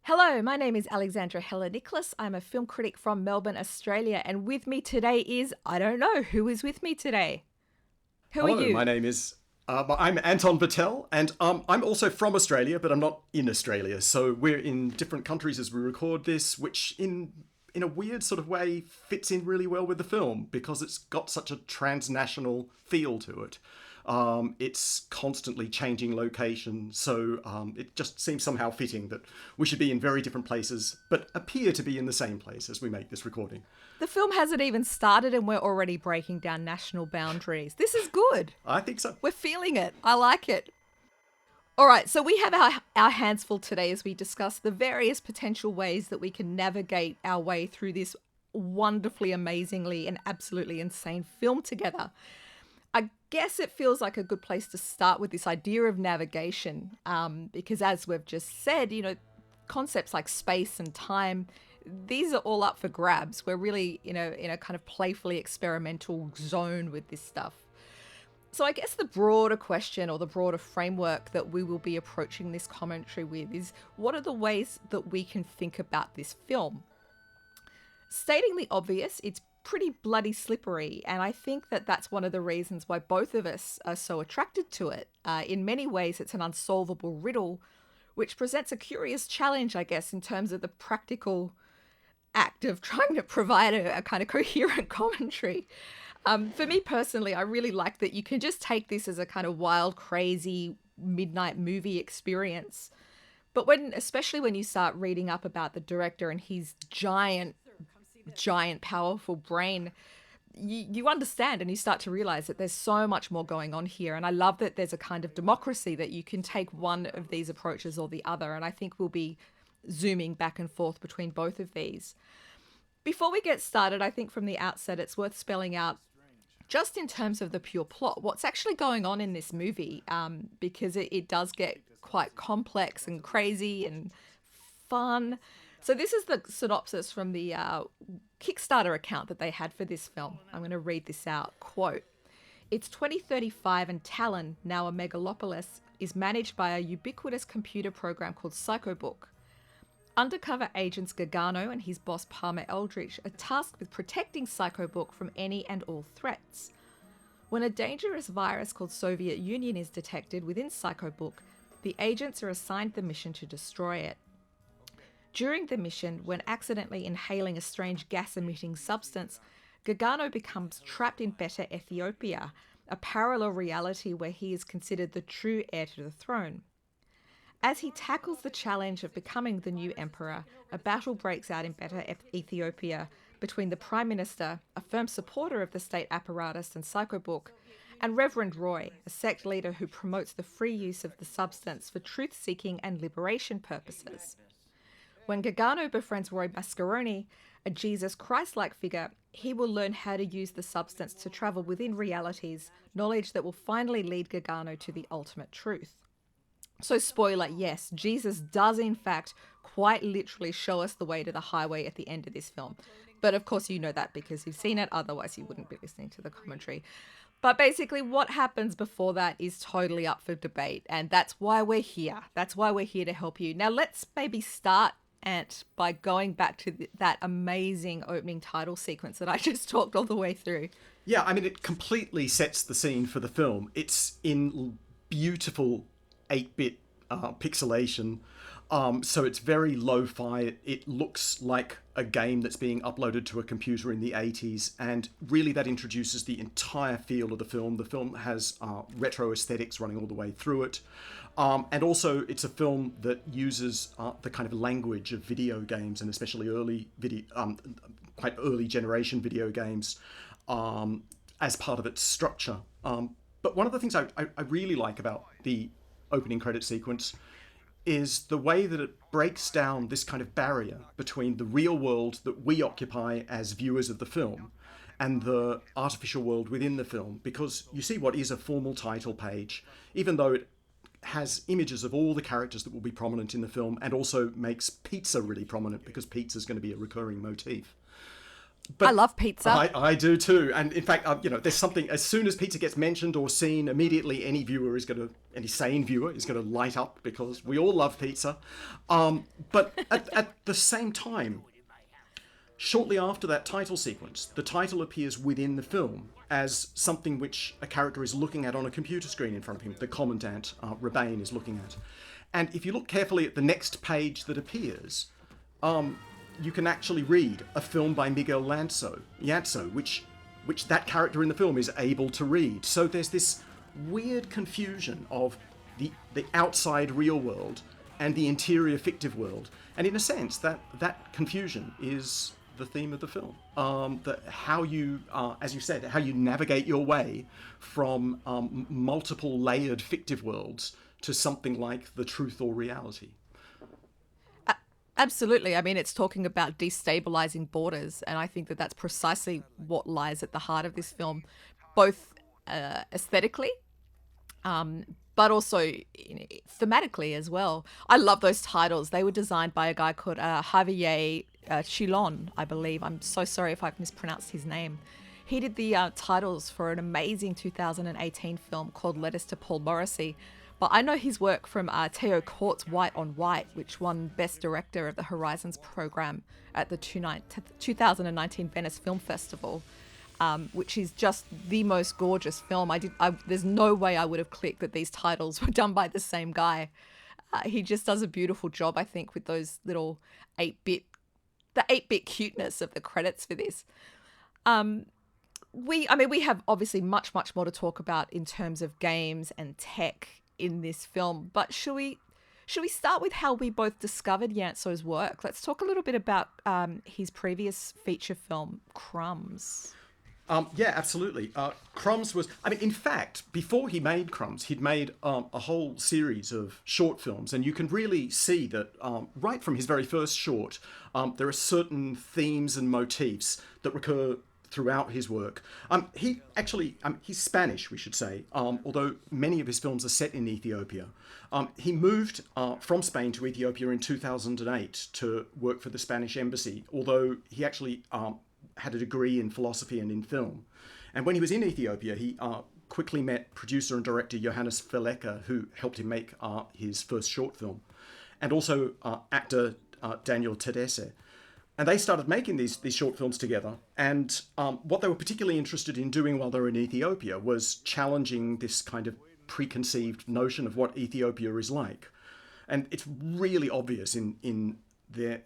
Hello, my name is Alexandra Heller Nicholas. I'm a film critic from Melbourne, Australia, and with me today is, I don't know, who is with me today? Who are Hello, you? my name is I'm Anton Patel, and I'm also from Australia, but I'm not in Australia. So we're in different countries as we record this, which in a weird sort of way fits in really well with the film because it's got such a transnational feel to it. It's constantly changing location, so it just seems somehow fitting that we should be in very different places, but appear to be in the same place as we make this recording. The film hasn't even started and we're already breaking down national boundaries. This is good. I think so. We're feeling it. I like it. All right, so we have our hands full today as we discuss the various potential ways that we can navigate our way through this wonderfully, amazingly, and absolutely insane film together. I guess it feels like a good place to start with this idea of navigation, because as we've just said, concepts like space and time, these are all up for grabs. We're really, in a kind of playfully experimental zone with this stuff. So I guess the broader question or the broader framework that we will be approaching this commentary with is what are the ways that we can think about this film? Stating the obvious, it's pretty bloody slippery, and I think that that's one of the reasons why both of us are so attracted to it. In many ways, it's an unsolvable riddle, which presents a curious challenge, I guess, in terms of the practical act of trying to provide a kind of coherent commentary. For me personally, I really like that you can just take this as a kind of wild, crazy midnight movie experience. But especially when you start reading up about the director and his giant, powerful brain, you understand and you start to realize that there's so much more going on here. And I love that there's a kind of democracy that you can take one of these approaches or the other. And I think we'll be zooming back and forth between both of these. Before we get started, I think from the outset, it's worth spelling out just in terms of the pure plot, what's actually going on in this movie, because it does get quite complex and crazy and fun. So this is the synopsis from the Kickstarter account that they had for this film. I'm going to read this out. Quote, "It's 2035 and Talon, now a megalopolis, is managed by a ubiquitous computer program called Psychobook. Undercover agents Gargano and his boss Palmer Eldritch are tasked with protecting Psychobook from any and all threats. When a dangerous virus called Soviet Union is detected within Psychobook, the agents are assigned the mission to destroy it. During the mission, when accidentally inhaling a strange gas-emitting substance, Gargano becomes trapped in Beta Ethiopia, a parallel reality where he is considered the true heir to the throne. As he tackles the challenge of becoming the new emperor, a battle breaks out in Beta Ethiopia between the Prime Minister, a firm supporter of the state apparatus and Psychobook, and Reverend Roy, a sect leader who promotes the free use of the substance for truth-seeking and liberation purposes. When Gargano befriends Roy Mascaroni, a Jesus Christ-like figure, he will learn how to use the substance to travel within realities, knowledge that will finally lead Gargano to the ultimate truth. So spoiler, yes, Jesus does in fact quite literally show us the way to the highway at the end of this film. But of course you know that because you've seen it, otherwise you wouldn't be listening to the commentary. But basically what happens before that is totally up for debate, and that's why we're here. That's why we're here to help you. Now let's maybe start, Ant, by going back to that amazing opening title sequence that I just talked all the way through. Yeah, I mean, it completely sets the scene for the film. It's in beautiful 8-bit pixelation, so it's very lo-fi. It looks like a game that's being uploaded to a computer in the 80s, and really that introduces the entire feel of the film. The film has retro aesthetics running all the way through it. And also, it's a film that uses the kind of language of video games, and especially quite early generation video games, as part of its structure. But one of the things I really like about the opening credit sequence is the way that it breaks down this kind of barrier between the real world that we occupy as viewers of the film and the artificial world within the film. Because you see what is a formal title page, even though it has images of all the characters that will be prominent in the film, and also makes pizza really prominent because pizza is going to be a recurring motif. I But love pizza. I do too. And in fact, there's something, as soon as pizza gets mentioned or seen, immediately any sane viewer is going to light up because we all love pizza. But at the same time, shortly after that title sequence, the title appears within the film as something which a character is looking at on a computer screen in front of him. The commandant, Rebane, is looking at. And if you look carefully at the next page that appears, you can actually read a film by Miguel Ianzo, which that character in the film is able to read. So there's this weird confusion of the outside real world and the interior fictive world. And in a sense, that confusion is the theme of the film. How you, as you said, how you navigate your way from multiple layered fictive worlds to something like the truth or reality. Absolutely. I mean, it's talking about destabilizing borders, and I think that that's precisely what lies at the heart of this film, both aesthetically, but also thematically as well. I love those titles. They were designed by a guy called Javier Chilon, I believe. I'm so sorry if I've mispronounced his name. He did the titles for an amazing 2018 film called Letters to Paul Morrissey. But I know his work from Theo Kort's White on White, which won Best Director of the Horizons program at the 2019 Venice Film Festival, which is just the most gorgeous film. There's no way I would have clicked that these titles were done by the same guy. He just does a beautiful job, I think, with those little 8-bit cuteness of the credits for this. We have obviously much more to talk about in terms of games and tech in this film, but should we start with how we both discovered Ianzo's work? Let's talk a little bit about his previous feature film, Crumbs. Yeah, absolutely. Crumbs was, in fact, before he made Crumbs, he'd made a whole series of short films, and you can really see that right from his very first short, there are certain themes and motifs that recur throughout his work. He's Spanish, we should say, although many of his films are set in Ethiopia. He moved from Spain to Ethiopia in 2008 to work for the Spanish embassy, although he actually had a degree in philosophy and in film. And when he was in Ethiopia, he quickly met producer and director Johannes Feleke, who helped him make his first short film, and also actor Daniel Tedesse. And they started making these short films together. And what they were particularly interested in doing while they were in Ethiopia was challenging this kind of preconceived notion of what Ethiopia is like. And it's really obvious in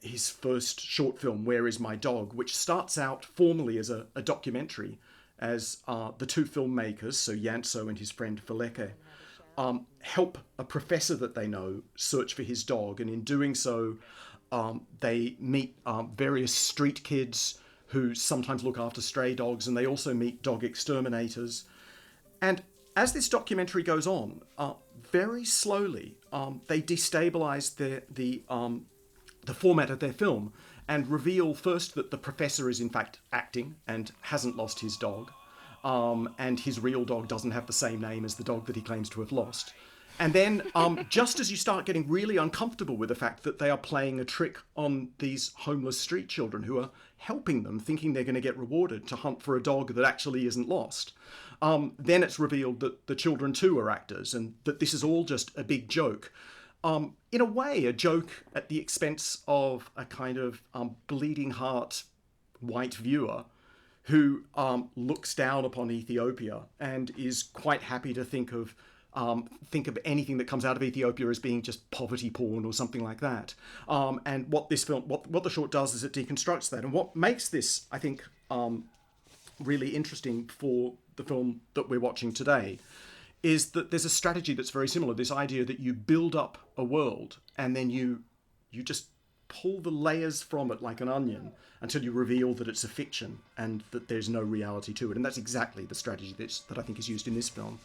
his first short film, Where Is My Dog?, which starts out formally as a documentary, as the two filmmakers, so Ianzo and his friend Feleke, help a professor that they know search for his dog. And in doing so, they meet various street kids who sometimes look after stray dogs, and they also meet dog exterminators. And as this documentary goes on, very slowly, they destabilize the format of their film and reveal first that the professor is in fact acting and hasn't lost his dog, and his real dog doesn't have the same name as the dog that he claims to have lost. And then just as you start getting really uncomfortable with the fact that they are playing a trick on these homeless street children who are helping them, thinking they're going to get rewarded to hunt for a dog that actually isn't lost, then it's revealed that the children too are actors and that this is all just a big joke. In a way, a joke at the expense of a kind of bleeding heart white viewer who looks down upon Ethiopia and is quite happy to think of anything that comes out of Ethiopia as being just poverty porn or something like that. And what this film, what the short does is it deconstructs that. And what makes this, I think, really interesting for the film that we're watching today is that there's a strategy that's very similar. This idea that you build up a world and then you just pull the layers from it like an onion until you reveal that it's a fiction and that there's no reality to it. And that's exactly the strategy that I think is used in this film.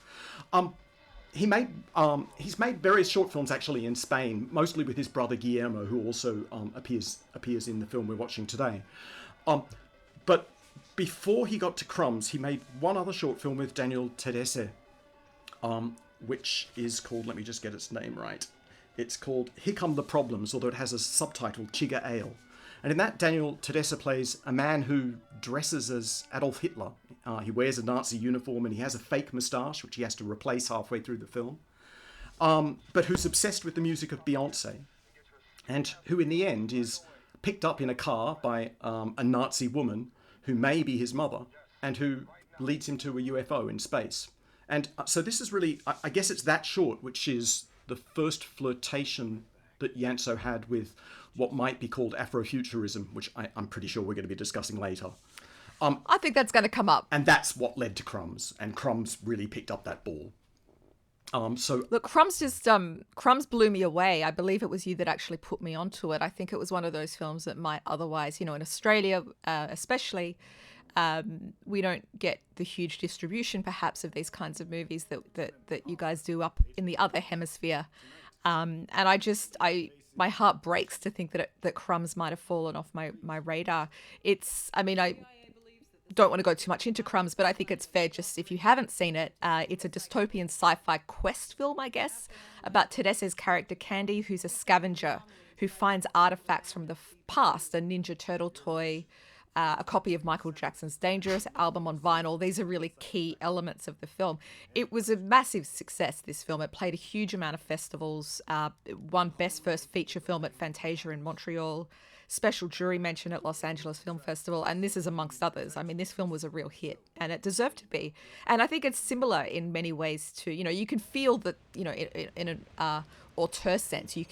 He's made various short films actually in Spain, mostly with his brother Guillermo, who also appears in the film we're watching today. But before he got to Crumbs, he made one other short film with Daniel Tedesse, which is called, let me just get its name right. It's called Here Come the Problems, although it has a subtitle, Chigga Ale. And in that, Daniel Tedesser plays a man who dresses as Adolf Hitler. He wears a Nazi uniform and he has a fake moustache, which he has to replace halfway through the film. But who's obsessed with the music of Beyonce, and who in the end is picked up in a car by a Nazi woman who may be his mother, and who leads him to a UFO in space. And so this is really, I guess it's that short, which is the first flirtation that Yanso had with what might be called Afrofuturism, which I'm pretty sure we're going to be discussing later. I think that's going to come up. And that's what led to Crumbs, and Crumbs really picked up that ball. Look, Crumbs blew me away. I believe it was you that actually put me onto it. I think it was one of those films that might otherwise, in Australia especially, we don't get the huge distribution perhaps of these kinds of movies that you guys do up in the other hemisphere. And my heart breaks to think that Crumbs might have fallen off my radar. I don't want to go too much into Crumbs, but I think it's fair, just if you haven't seen it, it's a dystopian sci-fi quest film, I guess, about Tedesser's character Candy, who's a scavenger who finds artifacts from the past, a Ninja Turtle toy, a copy of Michael Jackson's Dangerous album on vinyl. These are really key elements of the film. It was a massive success, this film. It played a huge amount of festivals, won Best First Feature Film at Fantasia in Montreal, special jury mention at Los Angeles Film Festival, and this is amongst others. I mean, this film was a real hit, and it deserved to be. And I think it's similar in many ways to, you can feel that, in an auteur sense, you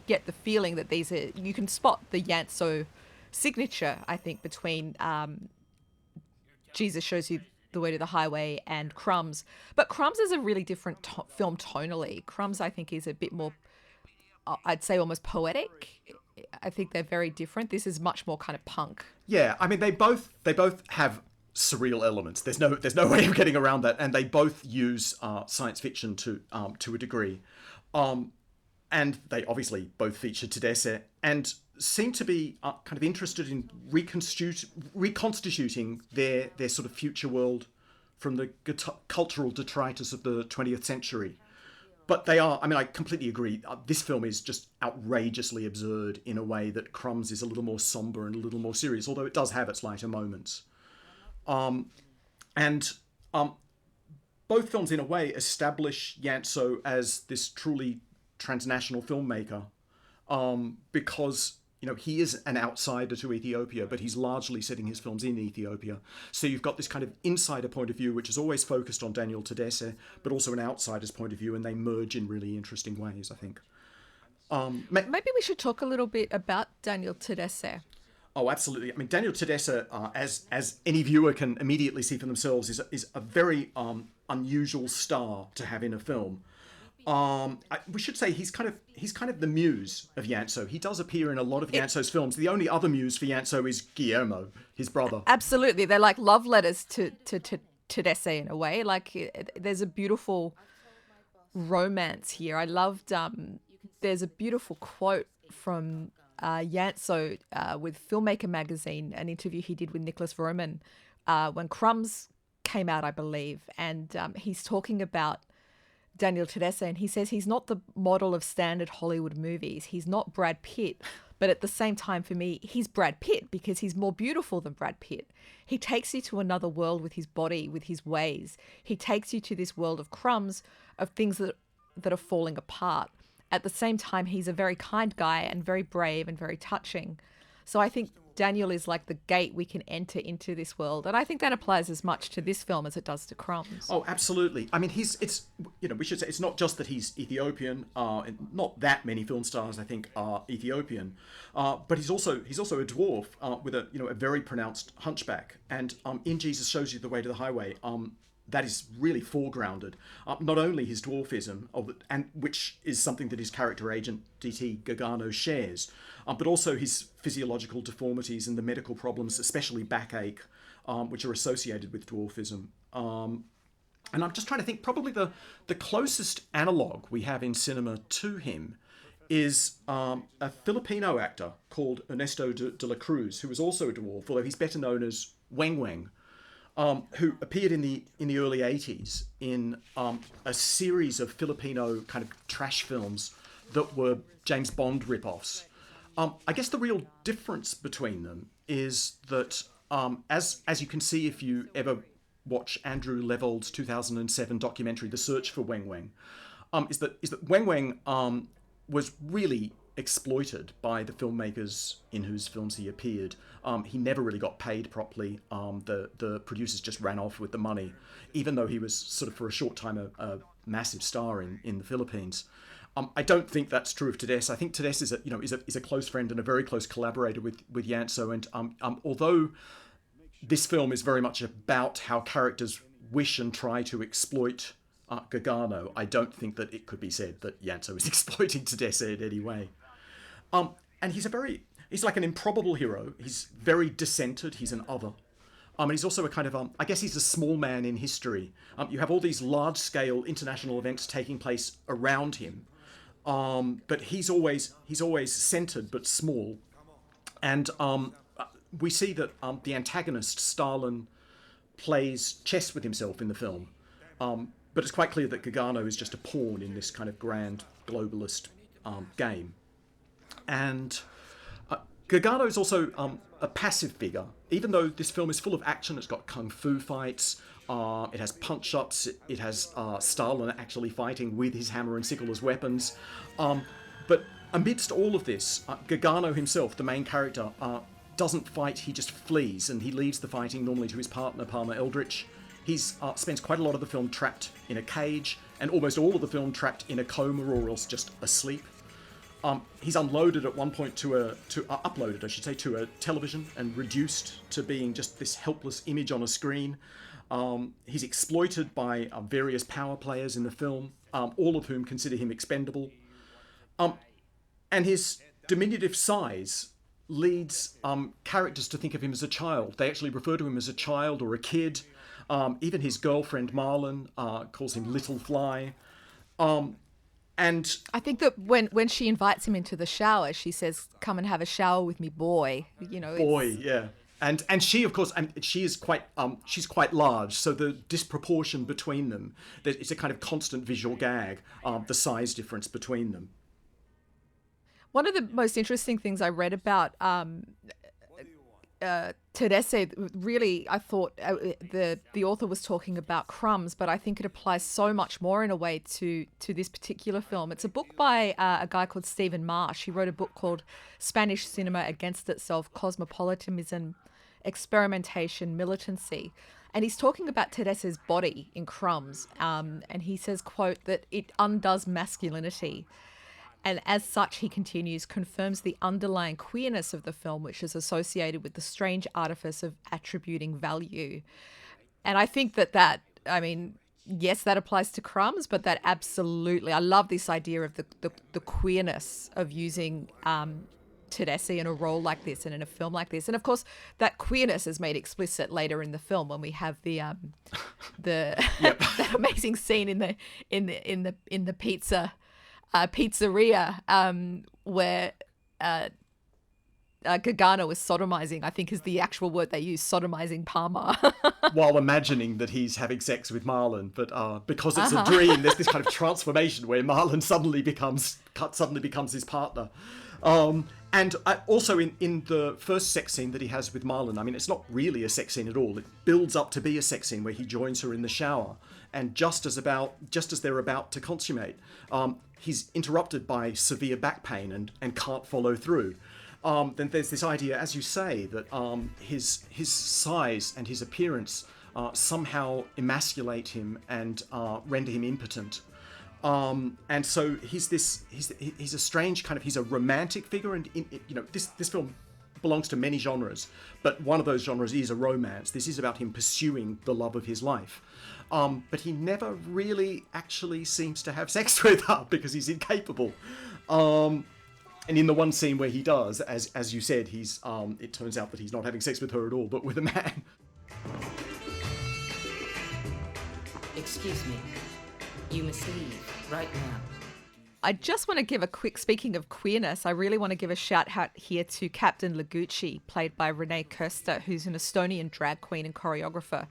get the feeling that you can spot the Yanso signature, I think, between Jesus Shows You the Way to the Highway and Crumbs. But Crumbs is a really different film tonally. Crumbs, I think, is a bit more, I'd say, almost poetic. I think they're very different. This is much more kind of punk. Yeah, I mean, they both have surreal elements. There's no way of getting around that, and they both use science fiction to a degree, and they obviously both feature Tedesser and seem to be kind of interested in reconstituting their sort of future world from the cultural detritus of the 20th century. But they are, I completely agree. This film is just outrageously absurd in a way that Crumbs is a little more somber and a little more serious, although it does have its lighter moments. Both films, in a way, establish Yanso as this truly transnational filmmaker, because he is an outsider to Ethiopia, but he's largely setting his films in Ethiopia. So you've got this kind of insider point of view, which is always focused on Daniel Tedesser, but also an outsider's point of view, and they merge in really interesting ways, I think. Maybe we should talk a little bit about Daniel Tedesser. Oh, absolutely. I mean, Daniel Tedesser, as any viewer can immediately see for themselves, is a very unusual star to have in a film. We should say he's kind of the muse of Yanso. He does appear in a lot of Yanso's films. The only other muse for Yanso is Guillermo, his brother. Absolutely, they're like love letters to Tedesser in a way. Like, there's a beautiful romance here. I loved. There's a beautiful quote from Yanso with Filmmaker magazine, an interview he did with Nicholas Roman when Crumbs came out, I believe, and he's talking about Daniel Tedesser, and he says he's not the model of standard Hollywood movies. He's not Brad Pitt, but at the same time, for me, he's Brad Pitt because he's more beautiful than Brad Pitt. He takes you to another world with his body, with his ways. He takes you to this world of Crumbs, of things that are falling apart. At the same time, he's a very kind guy and very brave and very touching. So I think Daniel is like the gate we can enter into this world, and I think that applies as much to this film as it does to Crumbs. Oh, absolutely. I mean, we should say it's not just that he's Ethiopian. Not that many film stars, I think, are Ethiopian, but he's also a dwarf with a very pronounced hunchback. And in Jesus Shows You the Way to the Highway, that is really foregrounded. Not only his dwarfism, and which is something that his character agent D.T. Gargano shares, but also his physiological deformities and the medical problems, especially backache, which are associated with dwarfism. And I'm just trying to think, probably the closest analogue we have in cinema to him is a Filipino actor called Ernesto de la Cruz, who was also a dwarf, although he's better known as Weng Weng. Who appeared in the early 80s in a series of Filipino kind of trash films that were James Bond rip-offs. I guess the real difference between them is that, as you can see if you ever watch Andrew Levold's 2007 documentary, The Search for Weng Weng, is that Weng Weng was really exploited by the filmmakers in whose films he appeared. He never really got paid properly. The producers just ran off with the money, even though he was sort of for a short time a massive star in the Philippines. I don't think that's true of Tedeschi. I think Tedeschi is a close friend and a very close collaborator with Yanso. And although this film is very much about how characters wish and try to exploit Gargano, I don't think that it could be said that Yanso is exploiting Tedeschi in any way. And he's like an improbable hero. He's very dissented. He's an other. And he's also a kind of, I guess he's a small man in history. You have all these large-scale international events taking place around him. But he's always centered but small. And we see that the antagonist, Stalin, plays chess with himself in the film. But it's quite clear that Gargano is just a pawn in this kind of grand globalist game. And Gargano is also a passive figure. Even though this film is full of action, it's got kung fu fights, it has punch-ups, it has Stalin actually fighting with his hammer and sickle as weapons. But amidst all of this, Gargano himself, the main character, doesn't fight, he just flees, and he leaves the fighting normally to his partner, Palmer Eldritch. He spends quite a lot of the film trapped in a cage, and almost all of the film trapped in a coma or else just asleep. He's unloaded at one point uploaded, I should say, to a television and reduced to being just this helpless image on a screen. He's exploited by various power players in the film, all of whom consider him expendable. And his diminutive size leads characters to think of him as a child. They actually refer to him as a child or a kid. Even his girlfriend, Marlon, calls him Little Fly. And I think that when she invites him into the shower, she says, "Come and have a shower with me, boy." Boy, yeah. And she, of course, and she is she's quite large, so the disproportion between them, it's a kind of constant visual gag, the size difference between them. One of the most interesting things I read about Tedeschi, really, I thought the author was talking about Crumbs, but I think it applies so much more in a way to this particular film. It's a book by a guy called Stephen Marsh. He wrote a book called Spanish Cinema Against Itself, Cosmopolitanism, Experimentation, Militancy. And he's talking about Tedeschi's body in Crumbs. And he says, quote, that it undoes masculinity. And as such, he continues, confirms the underlying queerness of the film, which is associated with the strange artifice of attributing value. And I think yes, that applies to Crumbs, but that absolutely, I love this idea of the queerness of using Tedeschi in a role like this and in a film like this. And of course, that queerness is made explicit later in the film when we have the that amazing scene in the pizzeria where Gargano is sodomizing, I think is the actual word they use, sodomizing Palmer. While imagining that he's having sex with Marlon, but because it's a dream, there's this kind of transformation where Marlon suddenly becomes his partner. And also in the first sex scene that he has with Marlon, I mean, it's not really a sex scene at all. It builds up to be a sex scene where he joins her in the shower. And just as they're about to consummate, he's interrupted by severe back pain and can't follow through. Then there's this idea, as you say, that his size and his appearance somehow emasculate him and render him impotent. And so he's a strange kind of, he's a romantic figure, and this film belongs to many genres, but one of those genres is a romance. This is about him pursuing the love of his life. But he never really actually seems to have sex with her because he's incapable. And in the one scene where he does, as you said, it turns out that he's not having sex with her at all, but with a man. Excuse me. You must leave right now. I just want to give a quick, speaking of queerness, I really want to give a shout out here to Captain Lagucci, played by Renee Kirster, who's an Estonian drag queen and choreographer.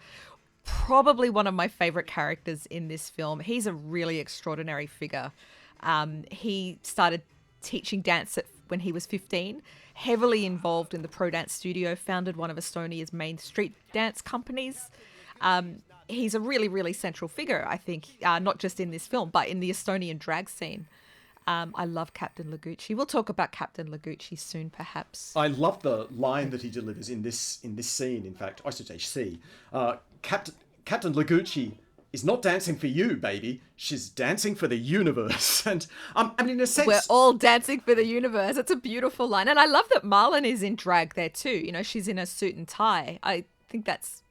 Probably one of my favorite characters in this film. He's a really extraordinary figure. He started teaching dance when he was 15, heavily involved in the Pro Dance Studio, founded one of Estonia's main street dance companies. He's a really, really central figure, I think, not just in this film, but in the Estonian drag scene. I love Captain Lagucci. We'll talk about Captain Lagucci soon, perhaps. I love the line that he delivers in this scene. In fact, I should say see. Captain Lagucci is not dancing for you, baby. She's dancing for the universe. And I mean, in a sense, we're all dancing for the universe. It's a beautiful line, and I love that Marlon is in drag there too. You know, she's in a suit and tie. I think that's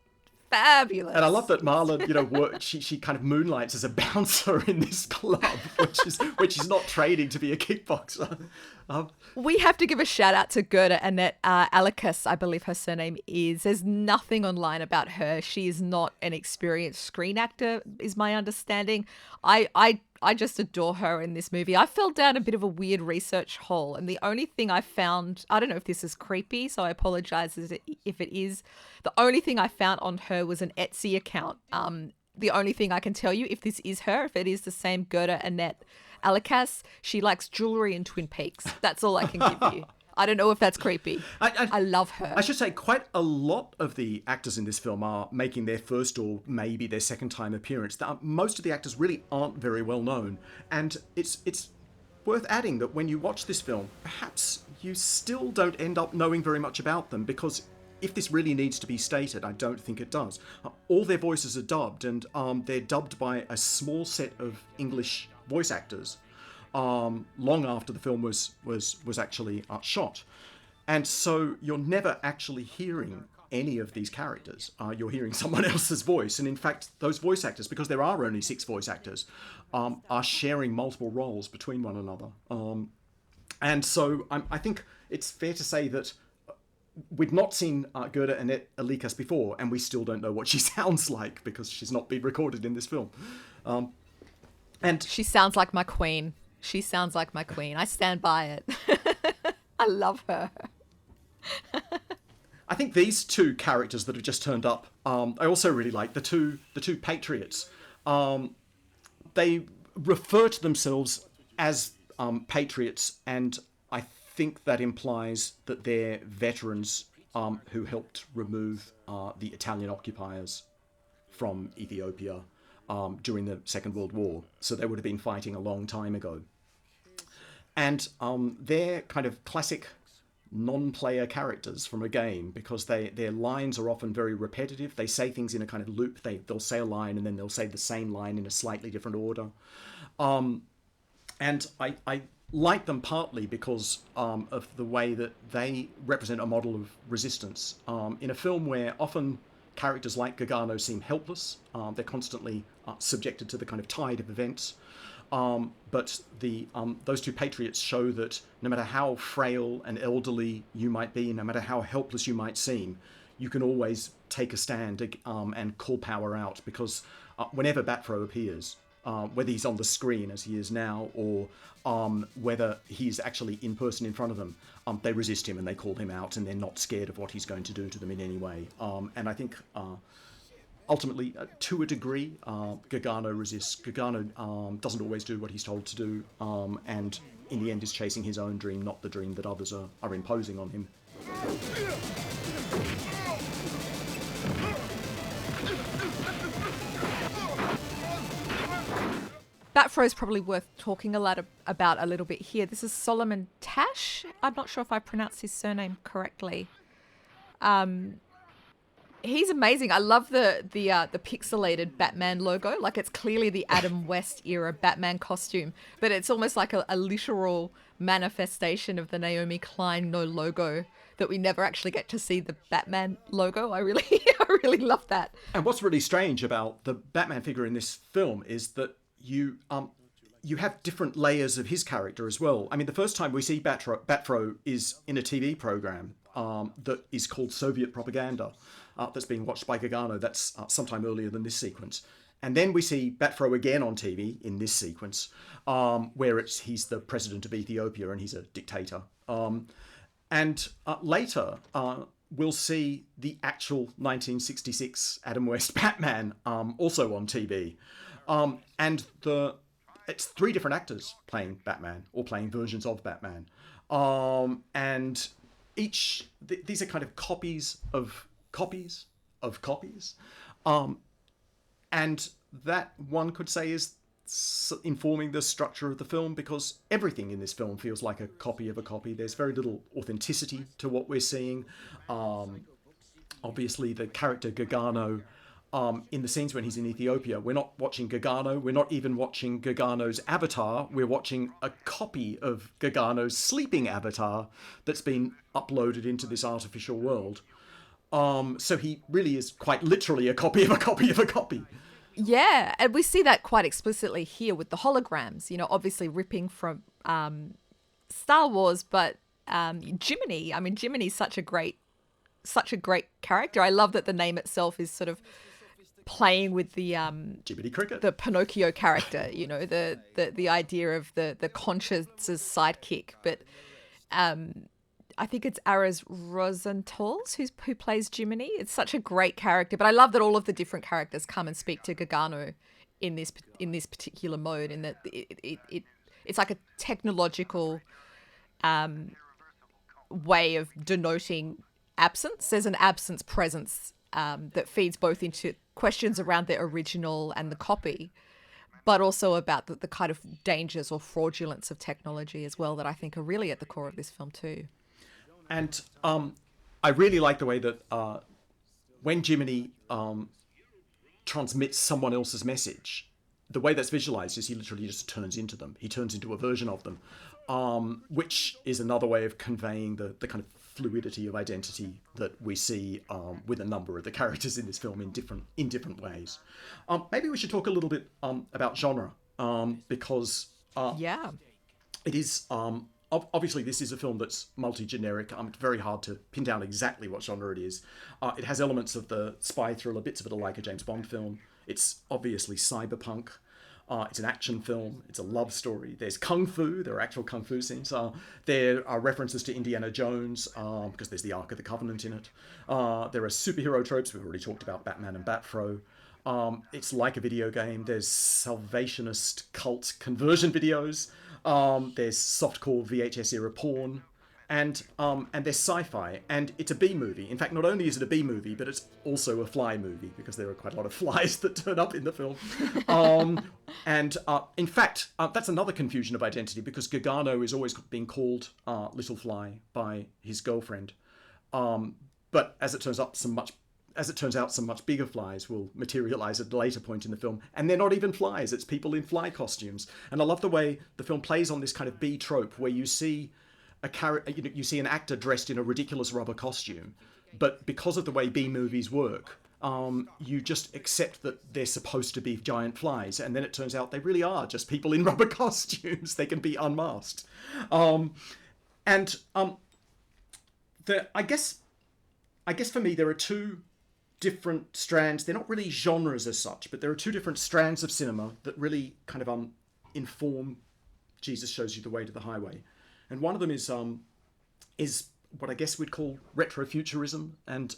fabulous. And I love that Marlon, you know, she kind of moonlights as a bouncer in this club, which is not training to be a kickboxer. We have to give a shout out to Gerda Annette Alikas, I believe her surname is. There's nothing online about her. She is not an experienced screen actor, is my understanding. I just adore her in this movie. I fell down a bit of a weird research hole, and the only thing I found, I don't know if this is creepy, so I apologize if it is. The only thing I found on her was an Etsy account. The only thing I can tell you, if this is her, if it is the same Gerda Annette Alikas, she likes jewelry in Twin Peaks. That's all I can give you. I don't know if that's creepy. I love her. I should say quite a lot of the actors in this film are making their first or maybe their second time appearance. Most of the actors really aren't very well known. And it's worth adding that when you watch this film, perhaps you still don't end up knowing very much about them, because if this really needs to be stated, I don't think it does. All their voices are dubbed, and they're dubbed by a small set of English voice actors long after the film was actually shot. And so you're never actually hearing any of these characters. You're hearing someone else's voice. And in fact, those voice actors, because there are only 6 voice actors, are sharing multiple roles between one another. And so I think it's fair to say that we've not seen Gerda Annette Alikas before, and we still don't know what she sounds like because she's not been recorded in this film. And she sounds like my queen. She sounds like my queen. I stand by it. I love her. I think these 2 characters that have just turned up, I also really like the two patriots. They refer to themselves as patriots, and I think that implies that they're veterans who helped remove the Italian occupiers from Ethiopia during the Second World War. So they would have been fighting a long time ago. And they're kind of classic non-player characters from a game, because their lines are often very repetitive. They say things in a kind of loop. They'll say a line and then they'll say the same line in a slightly different order. And I like them partly because of the way that they represent a model of resistance. In a film where often characters like Gargano seem helpless, they're constantly subjected to the kind of tide of events. But those 2 patriots show that no matter how frail and elderly you might be, no matter how helpless you might seem, you can always take a stand and call power out, because whenever Batfro appears, whether he's on the screen as he is now, or whether he's actually in person in front of them, they resist him and they call him out, and they're not scared of what he's going to do to them in any way. And I think ultimately, to a degree, Gargano resists. Gargano doesn't always do what he's told to do, and in the end is chasing his own dream, not the dream that others are imposing on him. Batfro is probably worth talking about a little bit here. This is Solomon Tash. I'm not sure if I pronounced his surname correctly. He's amazing. I love the pixelated Batman logo. Like, it's clearly the Adam West era Batman costume, but it's almost like a literal manifestation of the Naomi Klein logo that we never actually get to see the Batman logo. I really love that. And what's really strange about the Batman figure in this film is that you have different layers of his character as well. I mean, the first time we see Batfro is in a TV program that is called Soviet Propaganda, that's being watched by Gargano. That's sometime earlier than this sequence. And then we see Batfro again on TV in this sequence, where he's the president of Ethiopia and he's a dictator. And later, we'll see the actual 1966 Adam West Batman also on TV. And it's three different actors playing Batman or playing versions of Batman, and these are kind of copies of copies of copies, and that one could say is informing the structure of the film, because everything in this film feels like a copy of a copy. There's very little authenticity to what we're seeing. Obviously, the character Gargano, in the scenes when he's in Ethiopia, we're not watching Gargano. We're not even watching Gargano's avatar. We're watching a copy of Gargano's sleeping avatar that's been uploaded into this artificial world. So he really is quite literally a copy of a copy of a copy. Yeah, and we see that quite explicitly here with the holograms, obviously ripping from Star Wars, but Jiminy. I mean, Jiminy's such a great character. I love that the name itself is sort of playing with the Jiminy Cricket, the Pinocchio character, the idea of the conscience's sidekick. But I think it's Aras Rosentals who plays Jiminy. It's such a great character, but I love that all of the different characters come and speak to Gargano in this particular mode, in that it's like a technological way of denoting absence. There's an absence presence that feeds both into questions around the original and the copy, but also about the kind of dangers or fraudulence of technology as well, that I think are really at the core of this film too. And I really like the way that when Jiminy transmits someone else's message, the way that's visualized is he literally just turns into them. He turns into a version of them, which is another way of conveying the kind of fluidity of identity that we see with a number of the characters in this film in different ways. Maybe we should talk a little bit about genre, because it is... obviously, this is a film that's multi-generic. It's very hard to pin down exactly what genre it is. It has elements of the spy thriller, bits of it are like a James Bond film. It's obviously cyberpunk. It's an action film. It's a love story. There's kung fu. There are actual kung fu scenes. There are references to Indiana Jones, because there's the Ark of the Covenant in it. There are superhero tropes. We've already talked about Batman and Batfro. It's like a video game. There's Salvationist cult conversion videos. There's softcore VHS era porn, and there's sci-fi, and it's a B movie. In fact, not only is it a B movie, but it's also a fly movie, because there are quite a lot of flies that turn up in the film. In fact, that's another confusion of identity, because Gargano is always being called Little Fly by his girlfriend, but as it turns out, some much bigger flies will materialize at a later point in the film, and they're not even flies, it's people in fly costumes. And I love the way the film plays on this kind of B trope, where you see you see an actor dressed in a ridiculous rubber costume, but because of the way B movies work, you just accept that they're supposed to be giant flies, and then it turns out they really are just people in rubber costumes. They can be unmasked. I guess for me there are two different strands. They're not really genres as such, but there are two different strands of cinema that really kind of inform Jesus Shows You the Way to the Highway. And one of them is what I guess we'd call retrofuturism, and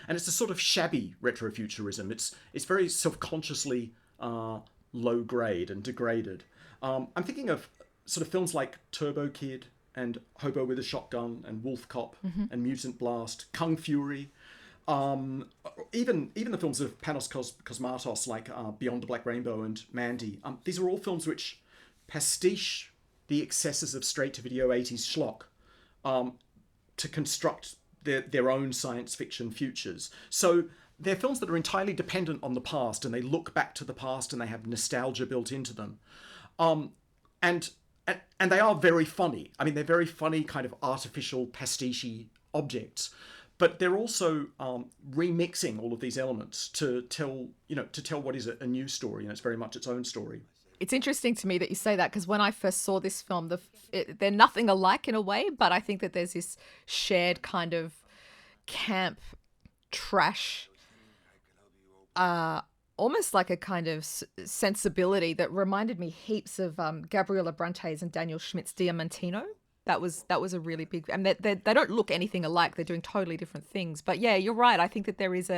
it's a sort of shabby retrofuturism. It's very self-consciously low grade and degraded. I'm thinking of sort of films like Turbo Kid and Hobo with a Shotgun and Wolf Cop and Mutant Blast, Kung Fury. Even the films of Panos Cosmatos, like Beyond the Black Rainbow and Mandy. These are all films which pastiche the excesses of straight-to-video 80s schlock to construct their own science fiction futures. So they're films that are entirely dependent on the past, and they look back to the past, and they have nostalgia built into them. And they are very funny. I mean, they're very funny, kind of artificial, pastiche objects. But they're also remixing all of these elements to tell what is a new story, and it's very much its own story. It's interesting to me that you say that, because when I first saw this film, they're nothing alike in a way, but I think that there's this shared kind of camp trash, almost like a kind of sensibility that reminded me heaps of Gabriella Bronte's and Daniel Schmidt's Diamantino. That was a really big, and they don't look anything alike. They're doing totally different things. But yeah, you're right. I think that there is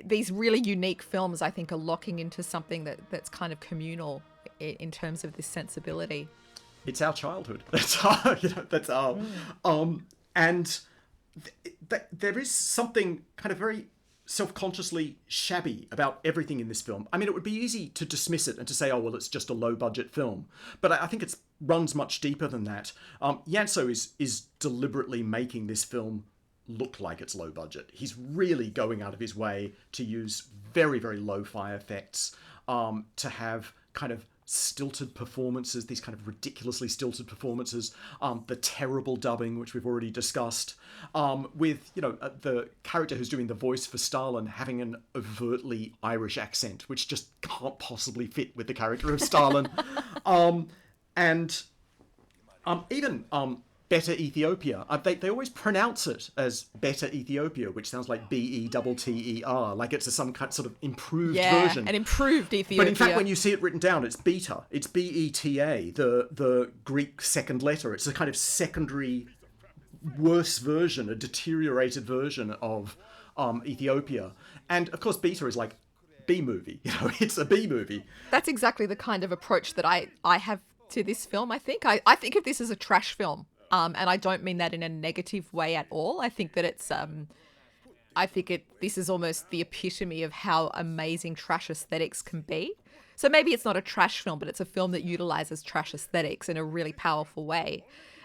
these really unique films, I think, are locking into something that's kind of communal in terms of this sensibility. It's our childhood. That's our, that's our, and there is something kind of very self-consciously shabby about everything in this film. I mean, it would be easy to dismiss it and to say, oh, well, it's just a low-budget film. But I think it runs much deeper than that. Yanso is deliberately making this film look like it's low budget. He's really going out of his way to use very, very lo-fi effects, to have kind of stilted performances, these kind of ridiculously stilted performances, the terrible dubbing, which we've already discussed, with, the character who's doing the voice for Stalin having an overtly Irish accent, which just can't possibly fit with the character of Stalin. And even Better Ethiopia, they always pronounce it as Better Ethiopia, which sounds like Better, like it's some kind sort of improved version. An improved Ethiopia. But in fact, when you see it written down, it's beta. It's Beta, the Greek second letter. It's a kind of secondary, worse version, a deteriorated version of Ethiopia. And of course, beta is like B-movie. It's a B-movie. That's exactly the kind of approach that I have to this film, I think. I think of this as a trash film. And I don't mean that in a negative way at all. I think that it's, this is almost the epitome of how amazing trash aesthetics can be. So maybe it's not a trash film, but it's a film that utilizes trash aesthetics in a really powerful way.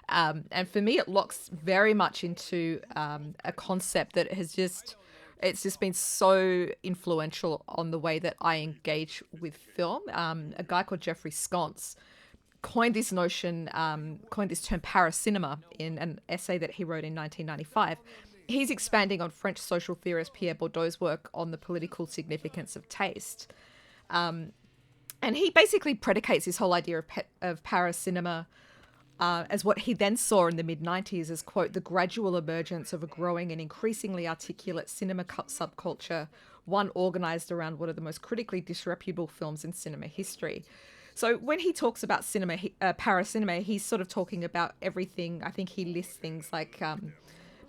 And for me, it locks very much into a concept that it's just been so influential on the way that I engage with film. A guy called Jeffrey Sconce coined this term paracinema in an essay that he wrote in 1995. He's expanding on French social theorist Pierre Bourdieu's work on the political significance of taste. And he basically predicates this whole idea of paracinema as what he then saw in the mid-90s as, quote, the gradual emergence of a growing and increasingly articulate cinema subculture, one organised around one of the most critically disreputable films in cinema history. So when he talks about paracinema, he's sort of talking about everything. I think he lists things like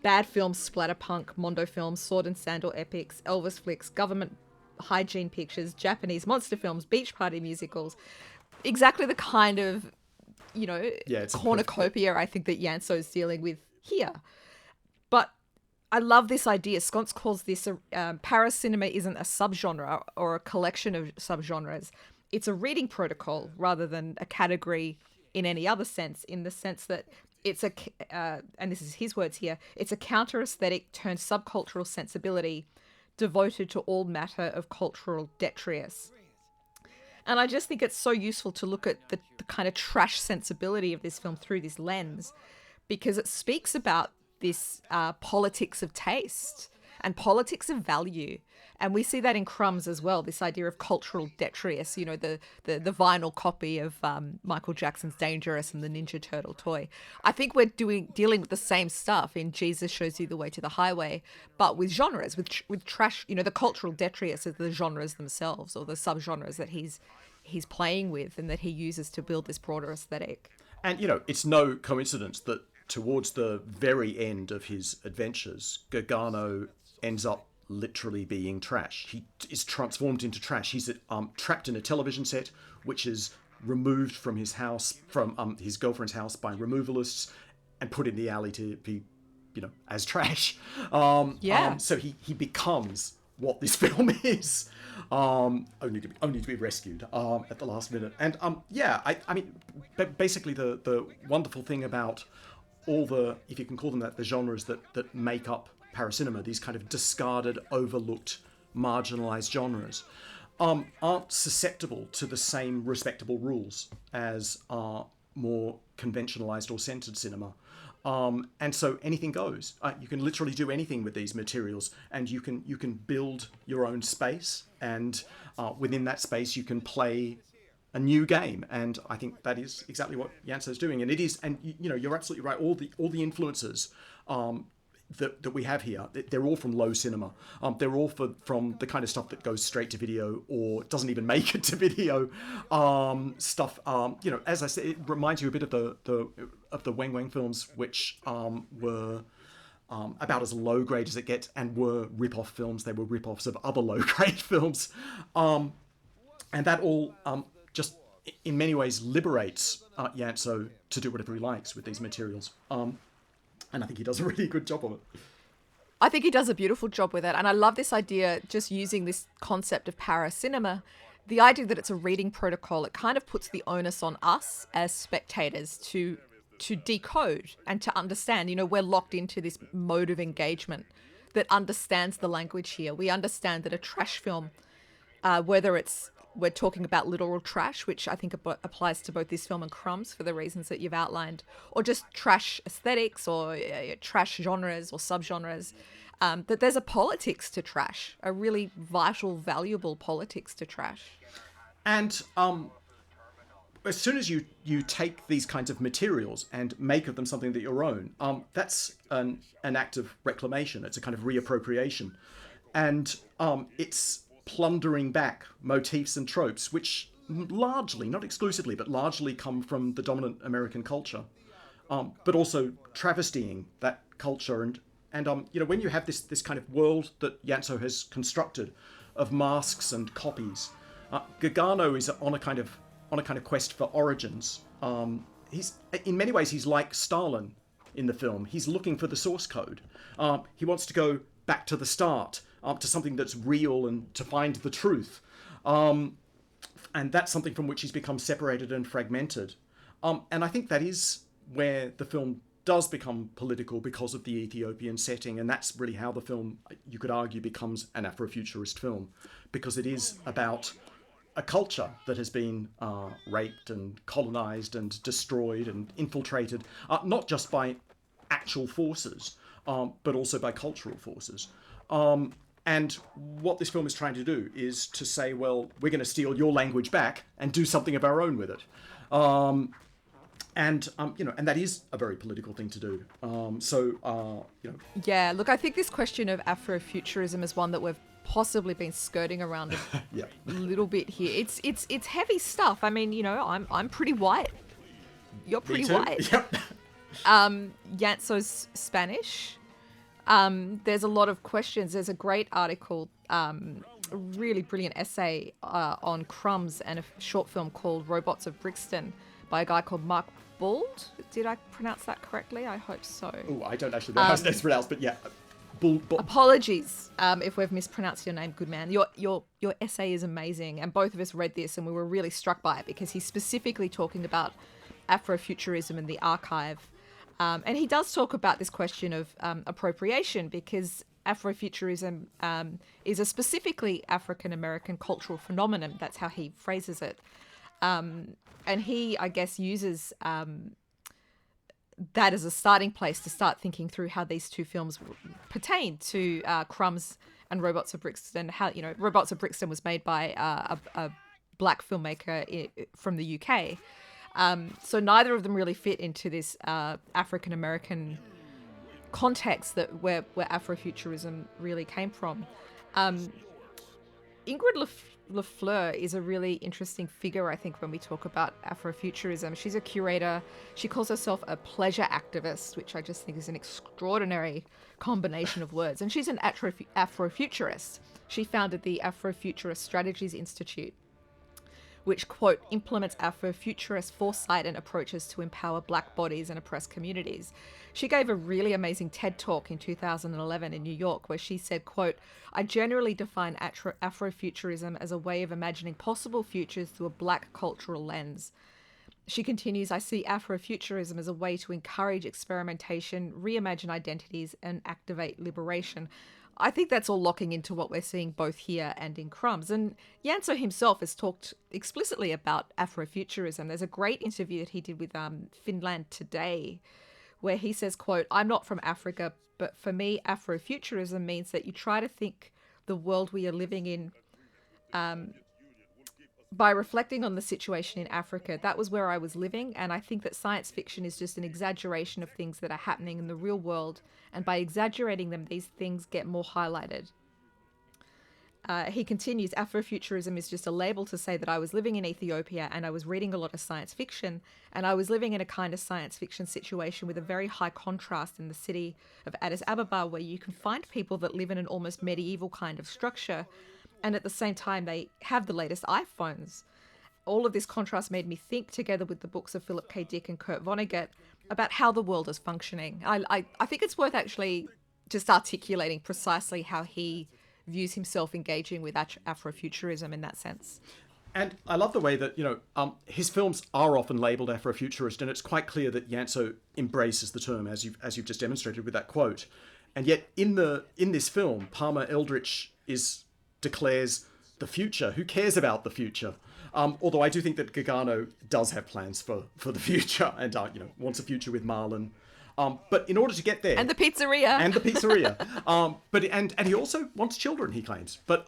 bad films, splatterpunk, Mondo films, sword and sandal epics, Elvis flicks, government hygiene pictures, Japanese monster films, beach party musicals. Exactly the kind of, cornucopia I think that Yanso's dealing with here. But I love this idea. Sconce calls this paracinema isn't a subgenre or a collection of subgenres. It's a reading protocol rather than a category in any other sense, in the sense that it's and this is his words here, it's a counter-aesthetic turned subcultural sensibility devoted to all matter of cultural detritus. And I just think it's so useful to look at the kind of trash sensibility of this film through this lens, because it speaks about this politics of taste and politics of value. And we see that in Crumbs as well, this idea of cultural detritus, the vinyl copy of Michael Jackson's Dangerous and the Ninja Turtle toy. I think we're dealing with the same stuff in Jesus Shows You the Way to the Highway, but with genres, with trash, the cultural detritus of the genres themselves, or the subgenres that he's playing with and that he uses to build this broader aesthetic. And, it's no coincidence that towards the very end of his adventures, Gargano ends up literally being trash. He is transformed into trash. He's trapped in a television set, which is removed from his house, from his girlfriend's house by removalists, and put in the alley to be, as trash. So he becomes what this film is, only to be rescued at the last minute. And I mean, basically the wonderful thing about all the, if you can call them that, the genres that make up paracinema, these kind of discarded, overlooked, marginalized genres, aren't susceptible to the same respectable rules as more conventionalized or centered cinema. And so anything goes. You can literally do anything with these materials, and you can build your own space, and within that space you can play a new game. And I think that is exactly what Yanso's doing. And it is, and you're absolutely right. All the influences that we have here, they're all from low cinema. They're all from the kind of stuff that goes straight to video or doesn't even make it to video. Stuff, as I said, it reminds you a bit of the Wang Wang films, which were about as low grade as it gets, and were rip-off films. They were rip-offs of other low grade films, and that all just in many ways liberates Yantso to do whatever he likes with these materials. And I think he does a really good job of it. I think he does a beautiful job with it. And I love this idea, just using this concept of paracinema, the idea that it's a reading protocol. It kind of puts the onus on us as spectators to decode and to understand. You know, we're locked into this mode of engagement that understands the language here. We understand that a trash film, whether we're talking about literal trash, which I think applies to both this film and Crumbs for the reasons that you've outlined, or just trash aesthetics or trash genres or subgenres, that there's a politics to trash, a really vital, valuable politics to trash. And as soon as you take these kinds of materials and make of them something that your own, that's an act of reclamation. It's a kind of reappropriation. And it's plundering back motifs and tropes, which largely, not exclusively, but largely come from the dominant American culture, but also travestying that culture. And you know, when you have this kind of world that Yantso has constructed of masks and copies, Gargano is on a kind of quest for origins. He's in many ways he's like Stalin in the film. He's looking for the source code. He wants to go back to the start, to something that's real and to find the truth. And that's something from which he's become separated and fragmented. And I think that is where the film does become political because of the Ethiopian setting. And that's really how the film, you could argue, becomes an Afrofuturist film, because it is about a culture that has been raped and colonized and destroyed and infiltrated, not just by actual forces, but also by cultural forces. And what this film is trying to do is to say, well, we're going to steal your language back and do something of our own with it. And that is a very political thing to do. Yeah, look, I think this question of Afrofuturism is one that we've possibly been skirting around a little bit here. It's heavy stuff. I mean, you know, I'm pretty white. You're pretty white. Yep. Yantso's Spanish. There's a lot of questions. There's a great article, a really brilliant essay on Crumbs and a short film called Robots of Brixton by a guy called Mark Bald. Did I pronounce that correctly? I hope so. Oh, I don't actually know how it's pronounced, but yeah. Apologies if we've mispronounced your name, good man. Your essay is amazing, and both of us read this and we were really struck by it because he's specifically talking about Afrofuturism in the archive. And he does talk about this question of appropriation, because Afrofuturism is a specifically African-American cultural phenomenon. That's how he phrases it. And he, I guess, uses that as a starting place to start thinking through how these two films pertain to Crumbs and Robots of Brixton. How, you know, Robots of Brixton was made by a black filmmaker from the UK. So neither of them really fit into this African-American context that where Afrofuturism really came from. Ingrid Lafleur is a really interesting figure, I think, when we talk about Afrofuturism. She's a curator. She calls herself a pleasure activist, which I just think is an extraordinary combination of words. And she's an Afrofuturist. She founded the Afrofuturist Strategies Institute, which, quote, implements Afrofuturist foresight and approaches to empower black bodies and oppressed communities. She gave a really amazing TED Talk in 2011 in New York, where she said, quote, I generally define Afrofuturism as a way of imagining possible futures through a black cultural lens. She continues, I see Afrofuturism as a way to encourage experimentation, reimagine identities, and activate liberation. I think that's all locking into what we're seeing both here and in Crumbs. And Yantso himself has talked explicitly about Afrofuturism. There's a great interview that he did with Finland Today, where he says, quote, I'm not from Africa, but for me, Afrofuturism means that you try to think the world we are living in by reflecting on the situation in Africa. That was where I was living, and I think that science fiction is just an exaggeration of things that are happening in the real world, and by exaggerating them, these things get more highlighted. He continues, Afrofuturism is just a label to say that I was living in Ethiopia and I was reading a lot of science fiction, and I was living in a kind of science fiction situation with a very high contrast in the city of Addis Ababa, where you can find people that live in an almost medieval kind of structure, and at the same time they have the latest iPhones. all of this contrast made me think, together with the books of Philip K. Dick and Kurt Vonnegut, about how the world is functioning. I think it's worth actually just articulating precisely how he views himself engaging with Afrofuturism in that sense. And I love the way that, his films are often labelled Afrofuturist, and it's quite clear that Yanso embraces the term, as you've just demonstrated with that quote. And yet, in this film, Palmer Eldritch declares the future. Who cares about the future? Although I do think that Gargano does have plans for the future, and wants a future with Marlon. But in order to get there, and the pizzeria, and he also wants children, he claims. But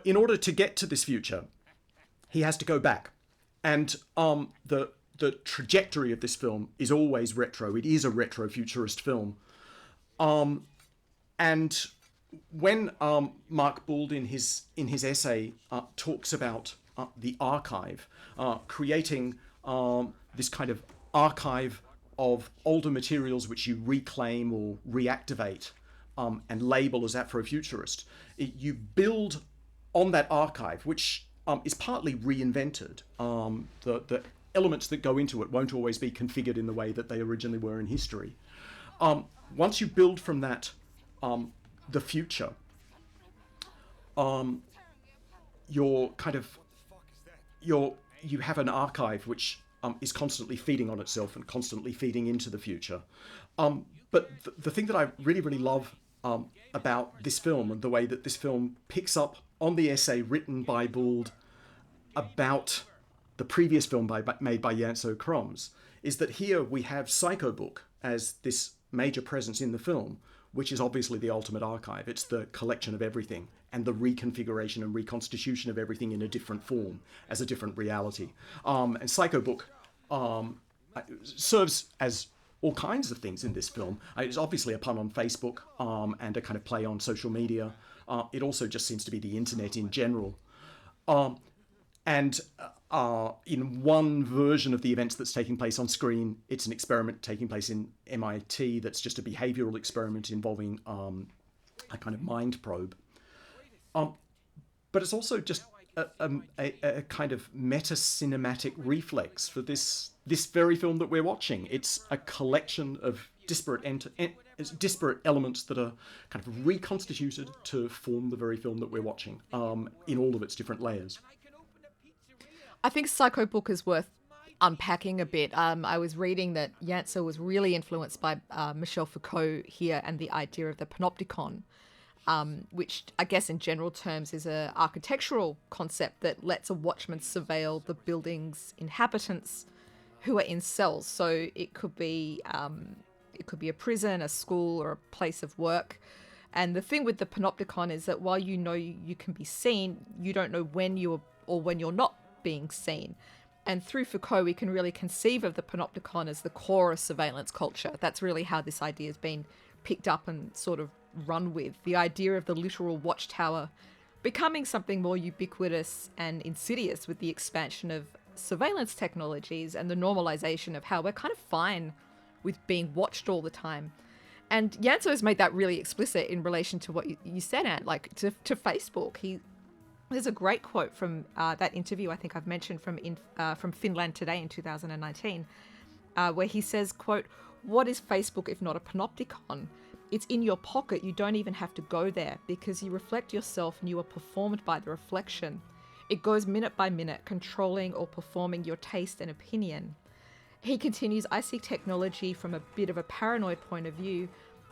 in order to get to this future, he has to go back, and the trajectory of this film is always retro. It is a retro-futurist film, and when Mark Bould in his essay talks about the archive, creating this kind of archive of older materials which you reclaim or reactivate and label as Afrofuturist, you build on that archive, which is partly reinvented. The elements that go into it won't always be configured in the way that they originally were in history. Once you build from that the future, you have an archive which is constantly feeding on itself and constantly feeding into the future. But the thing that I really, really love about this film, and the way that this film picks up on the essay written by Bould about the previous film made by Yanso Kroms, is that here we have Psycho Book as this major presence in the film, which is obviously the ultimate archive. It's the collection of everything and the reconfiguration and reconstitution of everything in a different form, as a different reality. And Psycho Book serves as all kinds of things in this film. It's obviously a pun on Facebook and a kind of play on social media. It also just seems to be the internet in general. And in one version of the events that's taking place on screen, it's an experiment taking place in MIT that's just a behavioral experiment involving a kind of mind probe. But it's also just a kind of meta-cinematic reflex for this very film that we're watching. It's a collection of disparate elements that are kind of reconstituted to form the very film that we're watching in all of its different layers. I think Psycho Book is worth unpacking a bit. I was reading that Yanso was really influenced by Michel Foucault here and the idea of the panopticon, which I guess in general terms is an architectural concept that lets a watchman surveil the building's inhabitants who are in cells. So it could be a prison, a school, or a place of work. And the thing with the panopticon is that while you know you can be seen, you don't know when you're not being seen. And through Foucault, we can really conceive of the panopticon as the core of surveillance culture. That's really how this idea has been picked up and sort of run with. The idea of the literal watchtower becoming something more ubiquitous and insidious with the expansion of surveillance technologies and the normalization of how we're kind of fine with being watched all the time. And Yanso has made that really explicit in relation to what you said, Ant, like to Facebook. There's a great quote from that interview I think I've mentioned from Finland Today in 2019, where he says, quote, "What is Facebook if not a panopticon? It's in your pocket. You don't even have to go there because you reflect yourself and you are performed by the reflection. It goes minute by minute, controlling or performing your taste and opinion." He continues, "I see technology from a bit of a paranoid point of view.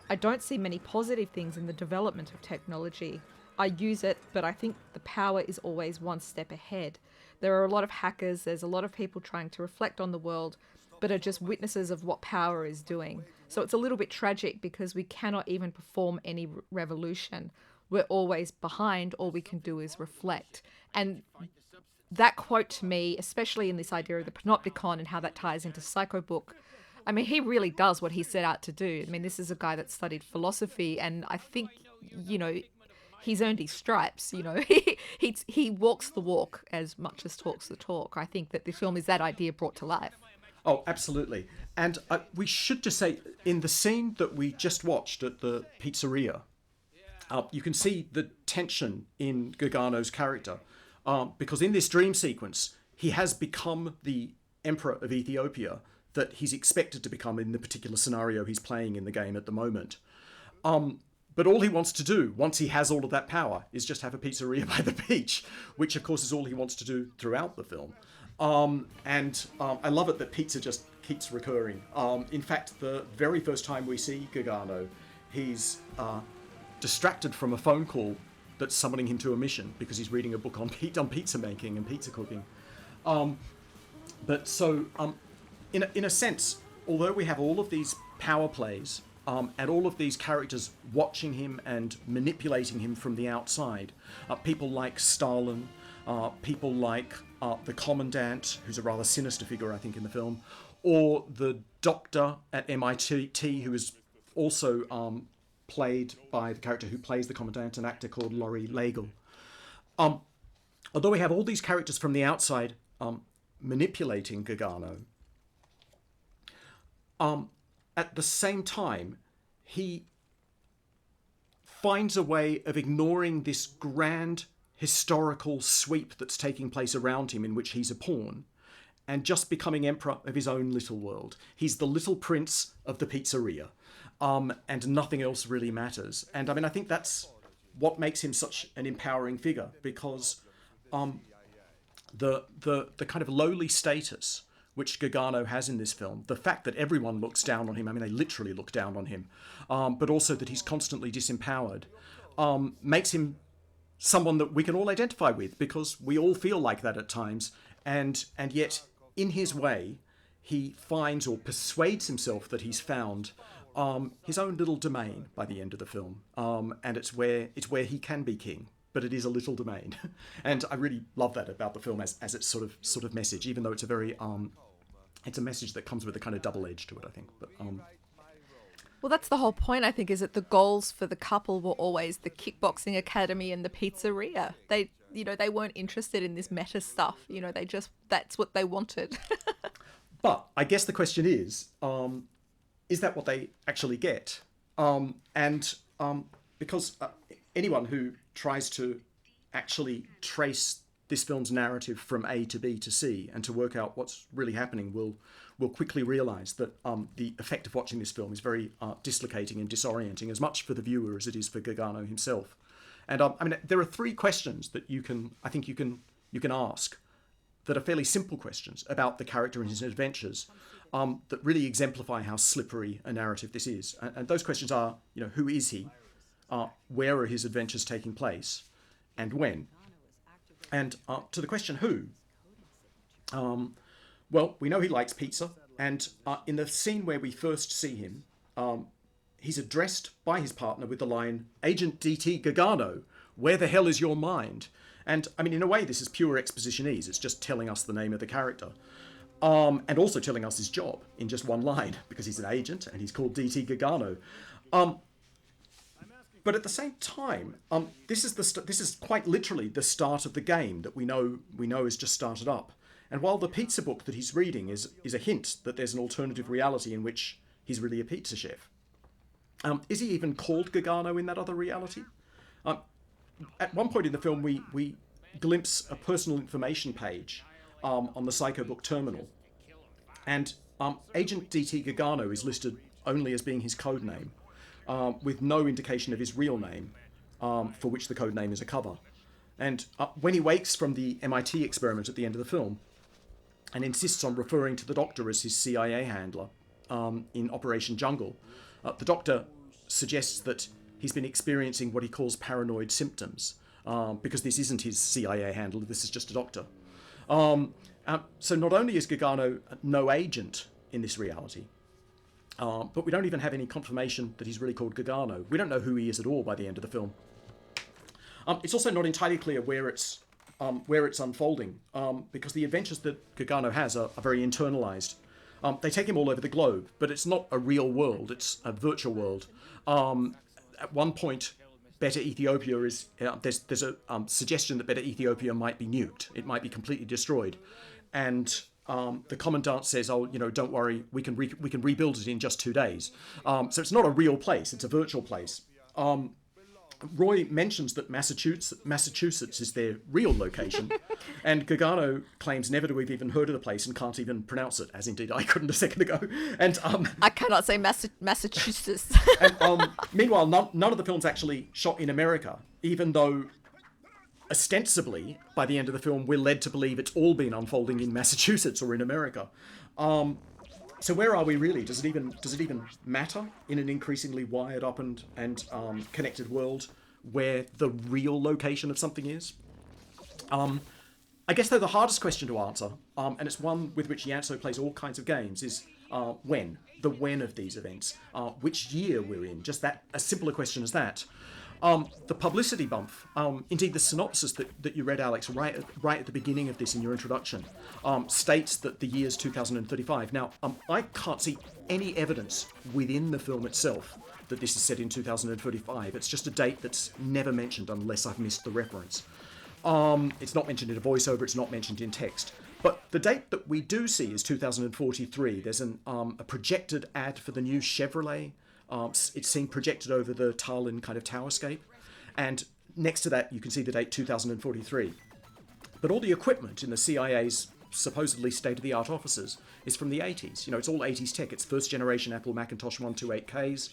I don't see many positive things in the development of technology. I use it, but I think the power is always one step ahead. There are a lot of hackers, there's a lot of people trying to reflect on the world, but are just witnesses of what power is doing. So it's a little bit tragic because we cannot even perform any revolution. We're always behind, all we can do is reflect." And that quote to me, especially in this idea of the panopticon and how that ties into Psycho Book, I mean, he really does what he set out to do. I mean, this is a guy that studied philosophy, and I think, he's earned his stripes. He walks the walk as much as talks the talk. I think that the film is that idea brought to life. Oh, absolutely. And we should just say, in the scene that we just watched at the pizzeria, you can see the tension in Gargano's character, because in this dream sequence, he has become the emperor of Ethiopia that he's expected to become in the particular scenario he's playing in the game at the moment. But all he wants to do, once he has all of that power, is just have a pizzeria by the beach, which of course is all he wants to do throughout the film. I love it that pizza just keeps recurring. In fact, the very first time we see Gargano, he's distracted from a phone call that's summoning him to a mission because he's reading a book on pizza making and pizza cooking. In a sense, although we have all of these power plays and all of these characters watching him and manipulating him from the outside, people like Stalin, people like the Commandant, who's a rather sinister figure, I think, in the film, or the doctor at MIT, who is also played by the character who plays the Commandant, an actor called Laurie Lagel. Although we have all these characters from the outside manipulating Gargano, at the same time, he finds a way of ignoring this grand historical sweep that's taking place around him in which he's a pawn, and just becoming emperor of his own little world. He's the little prince of the pizzeria, and nothing else really matters. And I mean, I think that's what makes him such an empowering figure, because the kind of lowly status which Gargano has in this film, the fact that everyone looks down on him, I mean, they literally look down on him, but also that he's constantly disempowered, makes him someone that we can all identify with, because we all feel like that at times, and yet, in his way, he finds or persuades himself that he's found his own little domain by the end of the film, and it's where he can be king. But it is a little domain, and I really love that about the film as its sort of message. Even though it's a very it's a message that comes with a kind of double edge to it, I think. But well, that's the whole point, I think, is that the goals for the couple were always the kickboxing academy and the pizzeria. They weren't interested in this meta stuff. That's what they wanted. But I guess the question is that what they actually get? Because anyone who tries to actually trace this film's narrative from A to B to C and to work out what's really happening will quickly realise that the effect of watching this film is very dislocating and disorienting, as much for the viewer as it is for Gargano himself. And I mean, there are three questions that you can ask that are fairly simple questions about the character and his adventures that really exemplify how slippery a narrative this is. And those questions are, who is he? Where are his adventures taking place, and when? And to the question who, well, we know he likes pizza, and in the scene where we first see him, he's addressed by his partner with the line, "Agent DT Gargano, where the hell is your mind?" And I mean, in a way, this is pure expositionese. It's just telling us the name of the character, and also telling us his job in just one line, because he's an agent and he's called DT Gargano. But at the same time, this is quite literally the start of the game that we know has just started up. And while the pizza book that he's reading is a hint that there's an alternative reality in which he's really a pizza chef, is he even called Gargano in that other reality? At one point in the film, we glimpse a personal information page on the Psycho Book terminal, and Agent DT Gargano is listed only as being his code name, with no indication of his real name, for which the code name is a cover. And when he wakes from the MIT experiment at the end of the film, and insists on referring to the Doctor as his CIA handler in Operation Jungle, the Doctor suggests that he's been experiencing what he calls paranoid symptoms, because this isn't his CIA handler, this is just a doctor. So not only is Gargano no agent in this reality, but we don't even have any confirmation that he's really called Gargano. We don't know who he is at all by the end of the film. It's also not entirely clear where it's unfolding, because the adventures that Gargano has are very internalized. They take him all over the globe, but it's not a real world, it's a virtual world. At one point, Beta Ethiopia is... there's a suggestion that Beta Ethiopia might be nuked. It might be completely destroyed. And the Commandant says, "Oh, don't worry, we can rebuild it in just 2 days." So it's not a real place, it's a virtual place. Roy mentions that Massachusetts is their real location, and Gargano claims never to have even heard of the place and can't even pronounce it, as indeed I couldn't a second ago. And I cannot say Massachusetts. and meanwhile, none of the film's actually shot in America, even though ostensibly by the end of the film we're led to believe it's all been unfolding in Massachusetts or in America. So where are we really? Does it even matter in an increasingly wired up and connected world where the real location of something is? I guess though the hardest question to answer, and it's one with which Ianzo plays all kinds of games, is when. The when of these events. Which year we're in. Just that, a simpler question as that. The publicity bump, indeed the synopsis that you read, Alex, right at the beginning of this in your introduction, states that the year's 2035. Now, I can't see any evidence within the film itself that this is set in 2035. It's just a date that's never mentioned unless I've missed the reference. It's not mentioned in a voiceover, it's not mentioned in text. But the date that we do see is 2043. There's a projected ad for the new Chevrolet. It's seen projected over the Tallinn kind of towerscape, and next to that you can see the date 2043. But all the equipment in the CIA's supposedly state-of-the-art offices is from the 80s. You know, it's all 80s tech. It's first generation Apple Macintosh 128Ks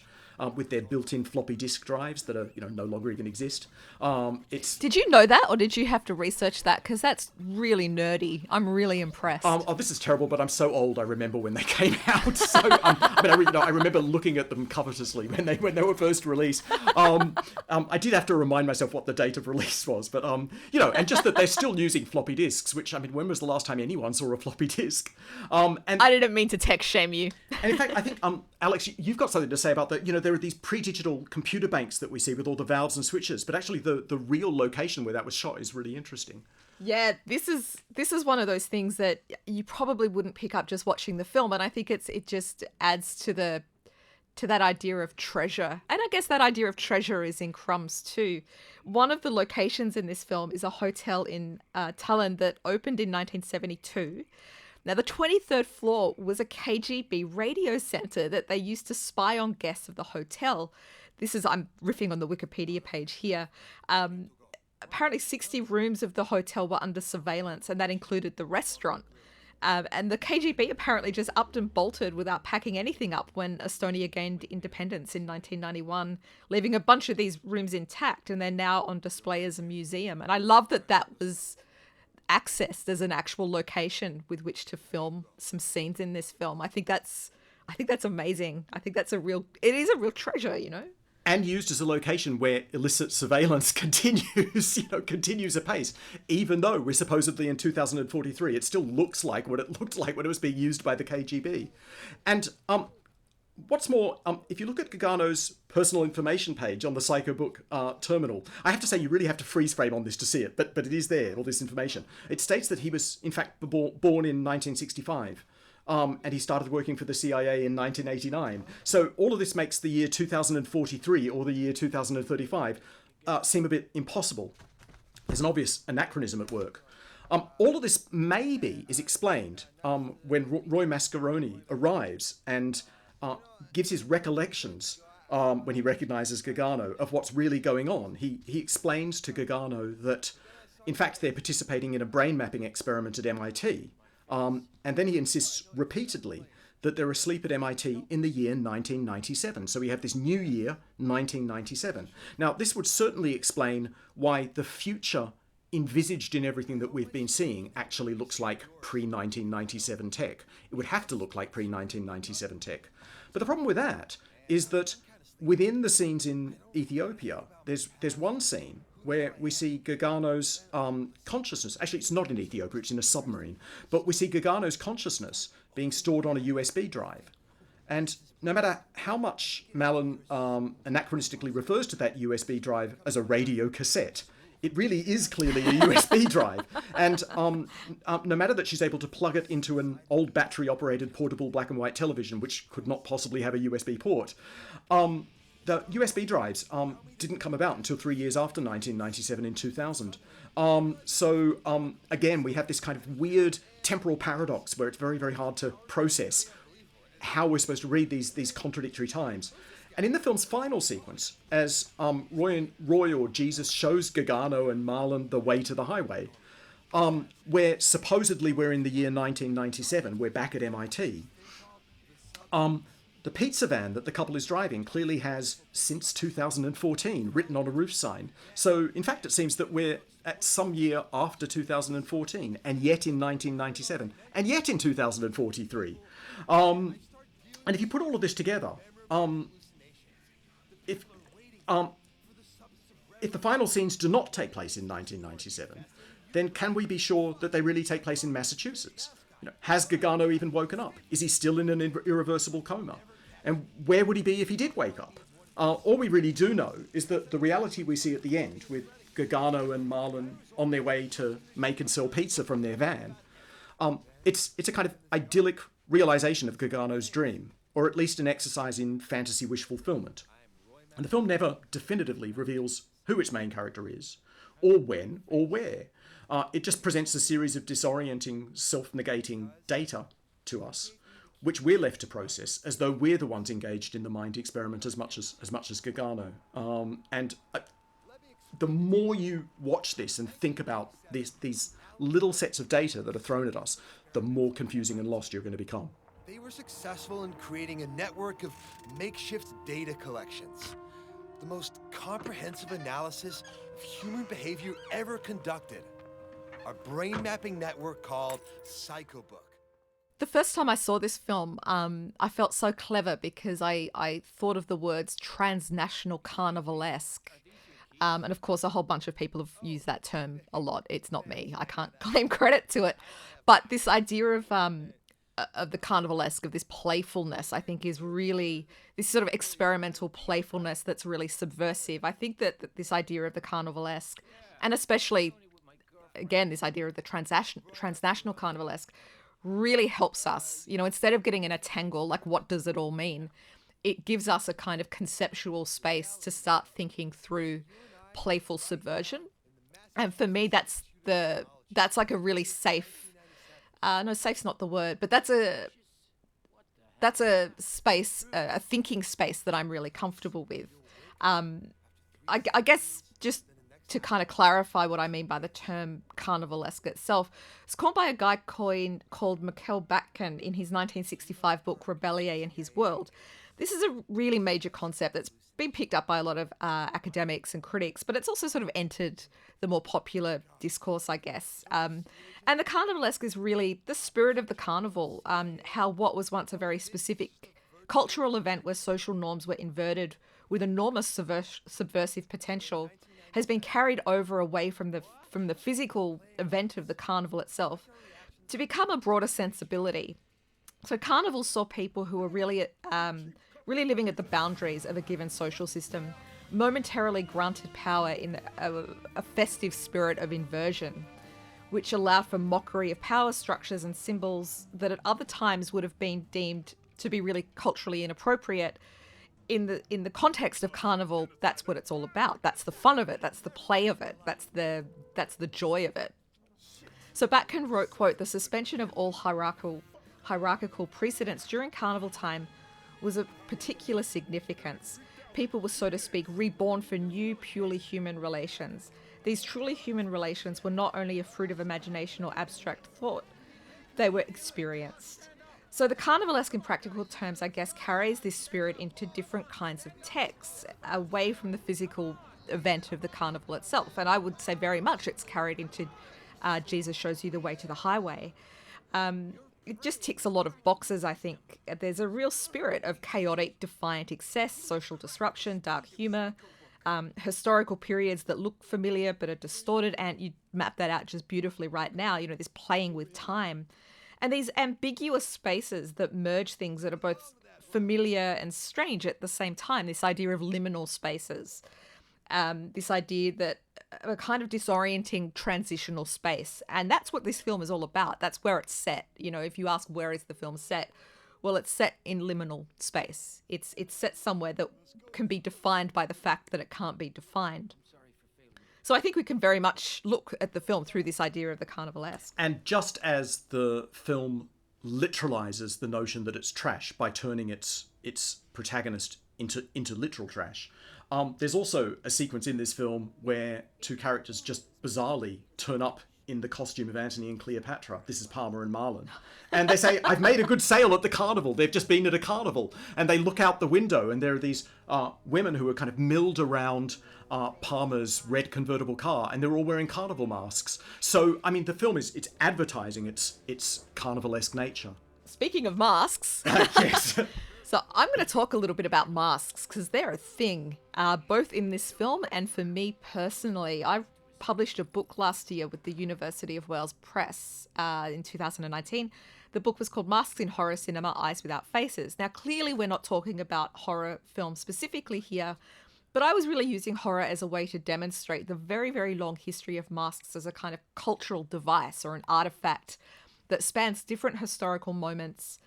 with their built-in floppy disk drives that are, you know, no longer even exist. Did you know that, or did you have to research that? Because that's really nerdy. I'm really impressed. This is terrible, but I'm so old. I remember when they came out. So I remember looking at them covetously when they were first released. I did have to remind myself what the date of release was, but and just that they're still using floppy disks. Which, I mean, when was the last time anyone saw a floppy disk? And I didn't mean to tech shame you. And in fact, I think Alex, you've got something to say about that. You know, there are these pre-digital computer banks that we see with all the valves and switches, but actually the real location where that was shot is really interesting. Yeah, this is one of those things that you probably wouldn't pick up just watching the film, and I think it just adds to that idea of treasure. And I guess that idea of treasure is in Crumbs too. One of the locations in this film is a hotel in Tallinn that opened in 1972. Now, the 23rd floor was a KGB radio center that they used to spy on guests of the hotel. I'm riffing on the Wikipedia page here. Apparently 60 rooms of the hotel were under surveillance, and that included the restaurant. And the KGB apparently just upped and bolted without packing anything up when Estonia gained independence in 1991, leaving a bunch of these rooms intact, and they're now on display as a museum. And I love that was accessed as an actual location with which to film some scenes in this film. I think that's amazing. I think it is a real treasure, you know. And used as a location where illicit surveillance continues apace. Even though we're supposedly in 2043, it still looks like what it looked like when it was being used by the KGB. And what's more, if you look at Gargano's personal information page on the Psycho Book terminal, I have to say you really have to freeze frame on this to see it, but it is there, all this information. It states that he was, in fact, born in 1965. And he started working for the CIA in 1989. So all of this makes the year 2043 or the year 2035 seem a bit impossible. There's an obvious anachronism at work. All of this maybe is explained when Roy Mascaroni arrives and gives his recollections when he recognises Gargano of what's really going on. He explains to Gargano that, in fact, they're participating in a brain mapping experiment at MIT. And then he insists repeatedly that they're asleep at MIT in the year 1997. So we have this new year, 1997. Now, this would certainly explain why the future envisaged in everything that we've been seeing actually looks like pre-1997 tech. It would have to look like pre-1997 tech. But the problem with that is that within the scenes in Ethiopia, there's one scene where we see Gargano's consciousness. Actually, it's not in Ethiopia, it's in a submarine. But we see Gargano's consciousness being stored on a USB drive. And no matter how much Mallon anachronistically refers to that USB drive as a radio cassette, it really is clearly a USB drive. And no matter that she's able to plug it into an old battery-operated portable black and white television, which could not possibly have a USB port, the USB drives didn't come about until 3 years after 1997 in 2000. Again, we have this kind of weird temporal paradox where it's very, very hard to process how we're supposed to read these contradictory times. And in the film's final sequence, as Roy or Jesus shows Gargano and Marlon the way to the highway, where supposedly we're in the year 1997, we're back at MIT, the pizza van that the couple is driving clearly has "since 2014" written on a roof sign. So, in fact, it seems that we're at some year after 2014, and yet in 1997, and yet in 2043. And if you put all of this together, if the final scenes do not take place in 1997, then can we be sure that they really take place in Massachusetts? Has Gargano even woken up? Is he still in an irreversible coma? And where would he be if he did wake up? All we really do know is that the reality we see at the end, with Gargano and Marlon on their way to make and sell pizza from their van, it's a kind of idyllic realization of Gargano's dream, or at least an exercise in fantasy wish fulfillment. And the film never definitively reveals who its main character is, or when, or where. It just presents a series of disorienting, self-negating data to us, which we're left to process as though we're the ones engaged in the mind experiment as much as Gargano. The more you watch this and think about these little sets of data that are thrown at us, the more confusing and lost you're going to become. They were successful in creating a network of makeshift data collections. The most comprehensive analysis of human behavior ever conducted. A brain mapping network called Psychobook. The first time I saw this film, I felt so clever because I thought of the words transnational carnivalesque. And of course, a whole bunch of people have used that term a lot. It's not me. I can't claim credit to it. But this idea of the carnivalesque, of this playfulness, I think is really this sort of experimental playfulness that's really subversive. I think that this idea of the carnivalesque, and especially, again, this idea of the transnational carnivalesque, really helps us. Instead of getting in a tangle, like what does it all mean? It gives us a kind of conceptual space to start thinking through playful subversion. And for me, that's like a really safe, no, safe's not the word, but that's a space, a thinking space that I'm really comfortable with. I guess just to kind of clarify what I mean by the term carnivalesque itself, it's coined by a guy called Mikhail Bakhtin in his 1965 book Rebellion in His World. This is a really major concept that's been picked up by a lot of academics and critics, but it's also sort of entered the more popular discourse, I guess. And the carnivalesque is really the spirit of the carnival, how what was once a very specific cultural event where social norms were inverted with enormous subversive potential has been carried over away from the physical event of the carnival itself to become a broader sensibility. So carnivals saw people who were really living at the boundaries of a given social system, momentarily granted power in a festive spirit of inversion, which allowed for mockery of power structures and symbols that at other times would have been deemed to be really culturally inappropriate. In the context of carnival, that's what it's all about. That's the fun of it. That's the play of it. That's the joy of it. So Bakhtin wrote, quote, "The suspension of all hierarchical precedence during carnival time was of particular significance. People were, so to speak, reborn for new, purely human relations. These truly human relations were not only a fruit of imagination or abstract thought, they were experienced." So the carnivalesque, in practical terms, I guess, carries this spirit into different kinds of texts, away from the physical event of the carnival itself. And I would say very much it's carried into Jesus Shows You the Way to the Highway. It just ticks a lot of boxes, I think. There's a real spirit of chaotic, defiant excess, social disruption, dark humour, historical periods that look familiar but are distorted, and you map that out just beautifully right now, this playing with time. And these ambiguous spaces that merge things that are both familiar and strange at the same time, this idea of liminal spaces, this idea that a kind of disorienting transitional space. And that's what this film is all about. That's where it's set. If you ask where is the film set, well, it's set in liminal space. It's set somewhere that can be defined by the fact that it can't be defined. So I think we can very much look at the film through this idea of the carnivalesque. And just as the film literalizes the notion that it's trash by turning its protagonist into literal trash. There's also a sequence in this film where two characters just bizarrely turn up in the costume of Antony and Cleopatra. This is Palmer and Marlon. And they say, I've made a good sale at the carnival. They've just been at a carnival. And they look out the window and there are these women who are kind of milled around Palmer's red convertible car, and they're all wearing carnival masks. So, I mean, the film it's advertising its carnivalesque nature. Speaking of masks, Yes. so I'm going to talk a little bit about masks because they're a thing, both in this film and for me personally. I published a book last year with the University of Wales Press in 2019. The book was called Masks in Horror Cinema, Eyes Without Faces. Now, clearly we're not talking about horror films specifically here, but I was really using horror as a way to demonstrate the very, very long history of masks as a kind of cultural device or an artifact that spans different historical moments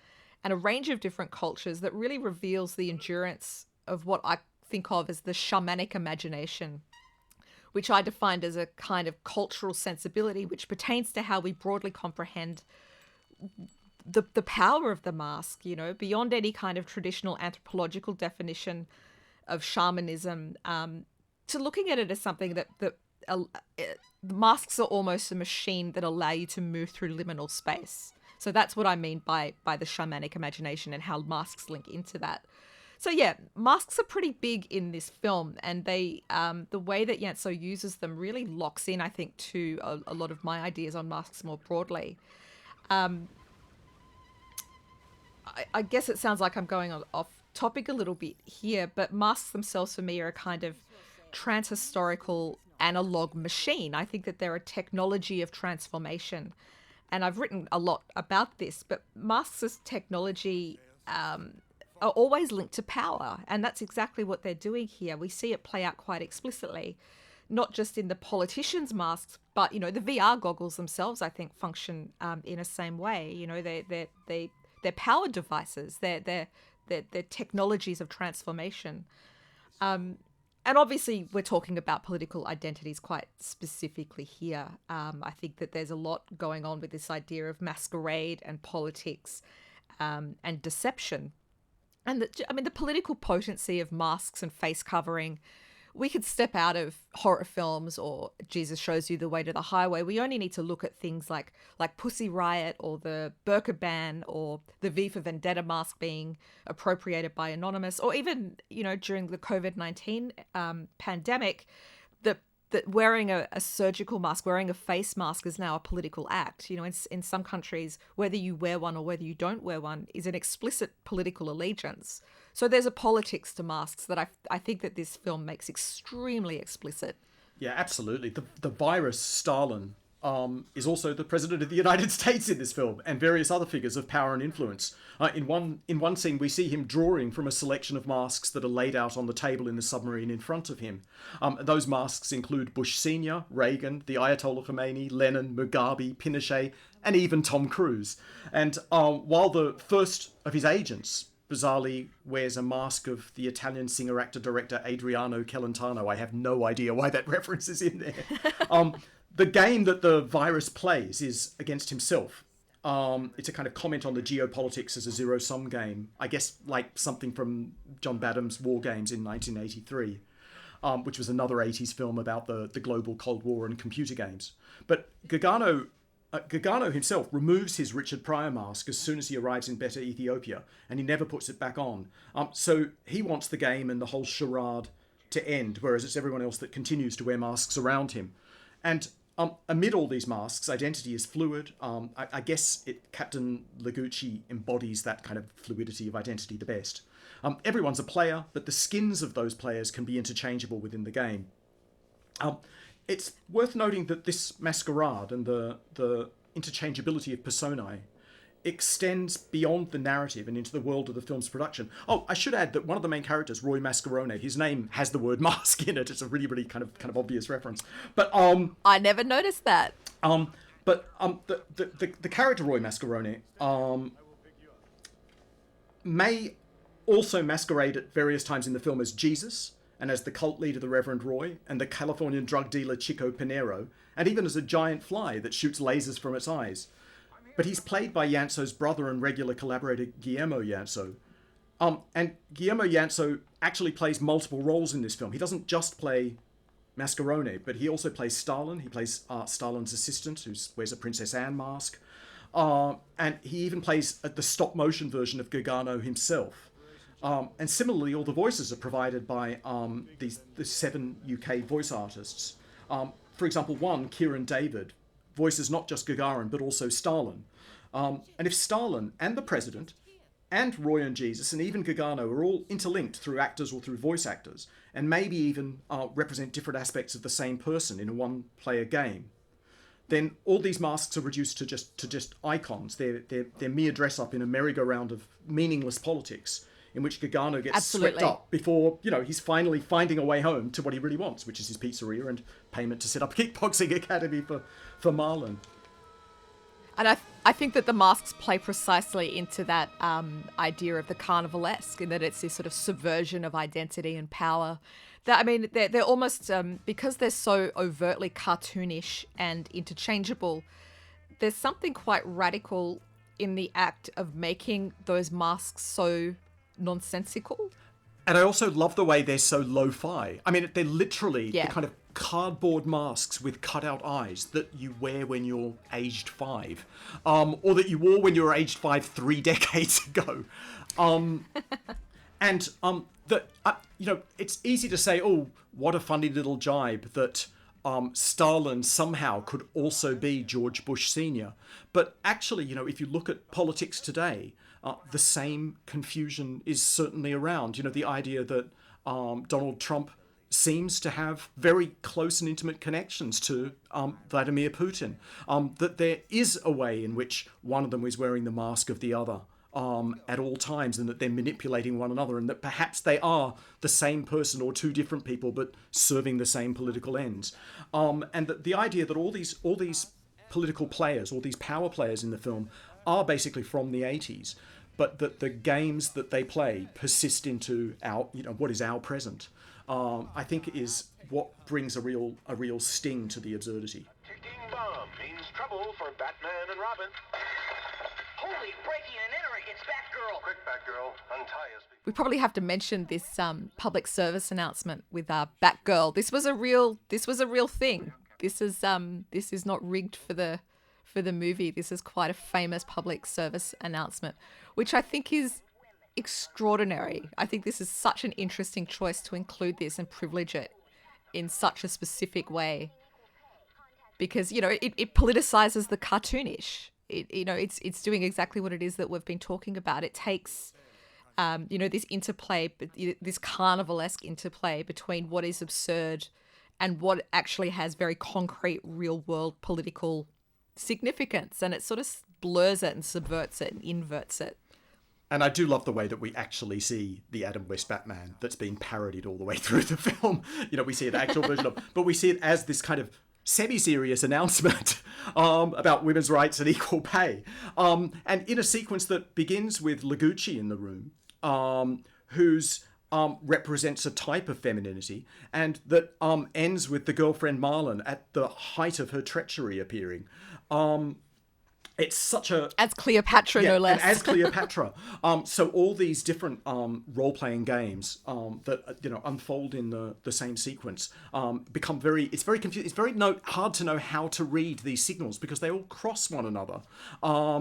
and a range of different cultures that really reveals the endurance of what I think of as the shamanic imagination, which I defined as a kind of cultural sensibility which pertains to how we broadly comprehend the power of the mask, you know, beyond any kind of traditional anthropological definition of shamanism, to looking at it as something that masks are almost a machine that allow you to move through liminal space. So that's what I mean by the shamanic imagination and how masks link into that. So yeah, masks are pretty big in this film, and they the way that Yantso uses them really locks in, I think, to a lot of my ideas on masks more broadly. I guess it sounds like I'm going off topic a little bit here, but masks themselves for me are a kind of transhistorical analog machine. I think that they're a technology of transformation, and I've written a lot about this, but masks as technology are always linked to power, and that's exactly what they're doing here. We see it play out quite explicitly, not just in the politicians' masks, but, you know, the VR goggles themselves, I think, function in a same way. You know, they're power devices. They're technologies of transformation. And obviously, we're talking about political identities quite specifically here. I think that there's a lot going on with this idea of masquerade and politics and deception. And the political potency of masks and face covering. We could step out of horror films or Jesus Shows You the Way to the Highway. We only need to look at things like Pussy Riot or the Burqa ban or the V for Vendetta mask being appropriated by Anonymous, or even, you know, during the COVID-19 pandemic, that wearing a surgical mask, wearing a face mask is now a political act. You know, in some countries, whether you wear one or whether you don't wear one is an explicit political allegiance. So there's a politics to masks that I think that this film makes extremely explicit. Yeah, absolutely. The virus Stalin is also the president of the United States in this film, and various other figures of power and influence. In one scene, we see him drawing from a selection of masks that are laid out on the table in the submarine in front of him. Those masks include Bush Sr., Reagan, the Ayatollah Khomeini, Lenin, Mugabe, Pinochet, and even Tom Cruise. And while the first of his agents bizarrely wears a mask of the Italian singer-actor-director Adriano Celentano, I have no idea why that reference is in there. The game that the virus plays is against himself. It's a kind of comment on the geopolitics as a zero-sum game. I guess like something from John Badham's War Games in 1983, which was another 80s film about the global Cold War and computer games. But Gargano himself removes his Richard Pryor mask as soon as he arrives in Beta Ethiopia, and he never puts it back on. So he wants the game and the whole charade to end, whereas it's everyone else that continues to wear masks around him. And amid all these masks, identity is fluid. I guess Captain Legucci embodies that kind of fluidity of identity the best. Everyone's a player, but the skins of those players can be interchangeable within the game. It's worth noting that this masquerade and the interchangeability of personae extends beyond the narrative and into the world of the film's production. Oh, I should add that one of the main characters, Roy Mascarone, his name has the word mask in it. It's a really, really kind of obvious reference. But I never noticed that. The character Roy Mascarone may also masquerade at various times in the film as Jesus, and as the cult leader, the Reverend Roy, and the Californian drug dealer Chico Pinero, and even as a giant fly that shoots lasers from its eyes. But he's played by Yantso's brother and regular collaborator Guillermo Yantso, And Guillermo Janso actually plays multiple roles in this film. He doesn't just play Mascarone, but he also plays Stalin. He plays Stalin's assistant, who wears a Princess Anne mask. And he even plays the stop-motion version of Gargano himself. And similarly, all the voices are provided by the 7 UK voice artists. For example, one, Kieran David, voices not just Gagarin, but also Stalin. And if Stalin and the President and Roy and Jesus and even Gargano are all interlinked through actors or through voice actors, and maybe even represent different aspects of the same person in a one-player game, then all these masks are reduced to just icons. They're mere dress-up in a merry-go-round of meaningless politics in which Gargano gets Absolutely. swept up before, he's finally finding a way home to what he really wants, which is his pizzeria and payment to set up a kickboxing academy for Marlon. And I think that the masks play precisely into that idea of the carnivalesque, in that it's this sort of subversion of identity and power. That, I mean, they're almost, because they're so overtly cartoonish and interchangeable, there's something quite radical in the act of making those masks so nonsensical. And I also love the way they're so lo-fi. I mean, they're literally the kind of cardboard masks with cutout eyes that you wear when you're aged 5, or that you wore when you were aged 5 3 decades ago. It's easy to say, oh, what a funny little jibe that Stalin somehow could also be George Bush Sr. But actually, if you look at politics today, the same confusion is certainly around. The idea that Donald Trump seems to have very close and intimate connections to Vladimir Putin. That there is a way in which one of them is wearing the mask of the other at all times, and that they're manipulating one another, and that perhaps they are the same person or two different people, but serving the same political ends. And that the idea that all these political players, all these power players in the film, are basically from the 80s, but that the games that they play persist into our, what is our present. I think is what brings a real sting to the absurdity. Ticking bomb means trouble for Batman and Robin. Holy, breaking and entering! It's Batgirl! Quick, Batgirl, untie us. We probably have to mention this public service announcement with Batgirl. This was a real thing. This is not rigged for the movie. This is quite a famous public service announcement, which I think is extraordinary. I think this is such an interesting choice to include this and privilege it in such a specific way, because it politicizes the cartoonish. It's doing exactly what it is that we've been talking about. It takes this interplay, this carnivalesque interplay between what is absurd and what actually has very concrete real world political significance, and it sort of blurs it and subverts it and inverts it. And I do love the way that we actually see the Adam West Batman that's been parodied all the way through the film. We see an actual version of, but we see it as this kind of semi-serious announcement about women's rights and equal pay. And in a sequence that begins with Noguchi in the room, who's represents a type of femininity, and that ends with the girlfriend Marlon at the height of her treachery appearing. It's such a... As Cleopatra, no less. And as Cleopatra. So all these different role-playing games that unfold in the same sequence become very... It's very confusing. It's very hard to know how to read these signals, because they all cross one another.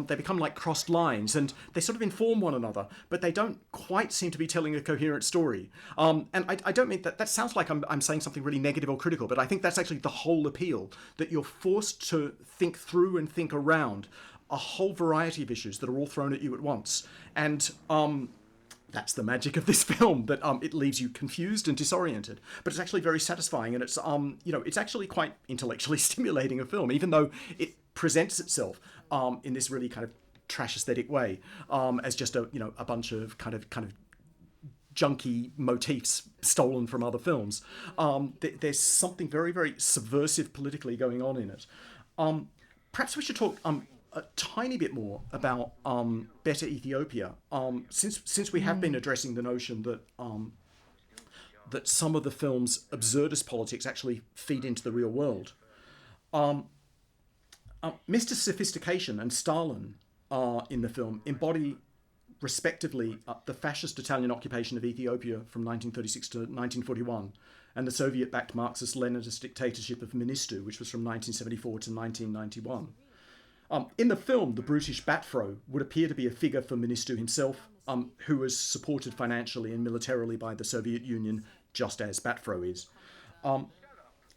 They become like crossed lines, and they sort of inform one another, but they don't quite seem to be telling a coherent story. And I don't mean that... That sounds like I'm saying something really negative or critical, but I think that's actually the whole appeal, that you're forced to think through and think around a whole variety of issues that are all thrown at you at once. And that's the magic of this film, that it leaves you confused and disoriented, but it's actually very satisfying, and it's it's actually quite intellectually stimulating a film, even though it presents itself in this really kind of trash aesthetic way, as just a bunch of kind of junky motifs stolen from other films. There's something very, very subversive politically going on in it. Perhaps we should talk a tiny bit more about Better Ethiopia, since we have been addressing the notion that that some of the film's absurdist politics actually feed into the real world. Mr. Sophistication and Stalin in the film embody respectively, the fascist Italian occupation of Ethiopia from 1936 to 1941, and the Soviet-backed Marxist-Leninist dictatorship of Mengistu, which was from 1974 to 1991. In the film, the brutish Batfro would appear to be a figure for Mengistu himself, who was supported financially and militarily by the Soviet Union, just as Batfro is.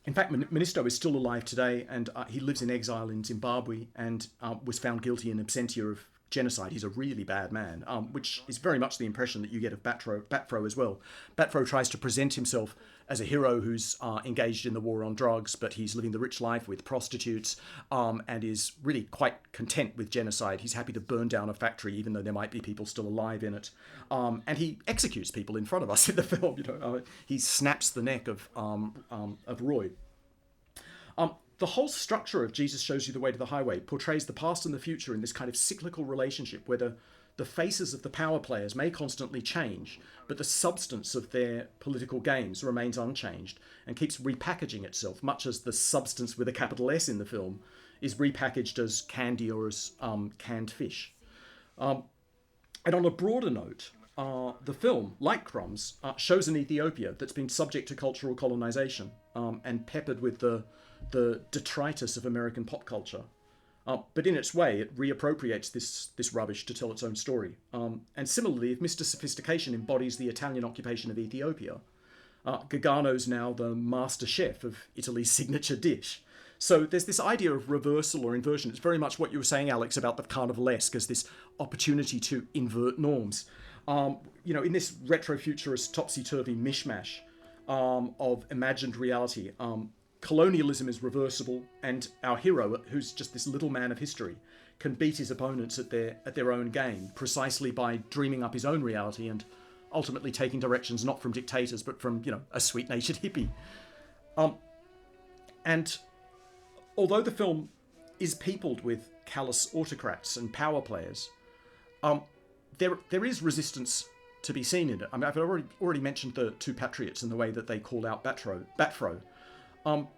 In fact, Mengistu is still alive today, and he lives in exile in Zimbabwe and was found guilty in absentia of genocide. He's a really bad man, which is very much the impression that you get of Batfro as well. Batfro tries to present himself as a hero who's engaged in the war on drugs, but he's living the rich life with prostitutes, and is really quite content with genocide. He's happy to burn down a factory, even though there might be people still alive in it. And he executes people in front of us in the film. He snaps the neck of Roy. The whole structure of Jesus Shows You the Way to the Highway portrays the past and the future in this kind of cyclical relationship where the faces of the power players may constantly change, but the substance of their political games remains unchanged and keeps repackaging itself, much as the substance with a capital S in the film is repackaged as candy or as canned fish. And on a broader note, the film, like Crumbs, shows an Ethiopia that's been subject to cultural colonization and peppered with the detritus of American pop culture. But in its way, it reappropriates this rubbish to tell its own story. And similarly, if Mr. Sophistication embodies the Italian occupation of Ethiopia, Gargano's now the master chef of Italy's signature dish. So there's this idea of reversal or inversion. It's very much what you were saying, Alex, about the carnivalesque as this opportunity to invert norms. In this retrofuturist topsy-turvy mishmash of imagined reality, colonialism is reversible, and our hero, who's just this little man of history, can beat his opponents at their own game precisely by dreaming up his own reality and ultimately taking directions not from dictators but from a sweet-natured hippie. And although the film is peopled with callous autocrats and power players, there is resistance to be seen in it. I mean, I've already mentioned the two patriots and the way that they call out Batfro.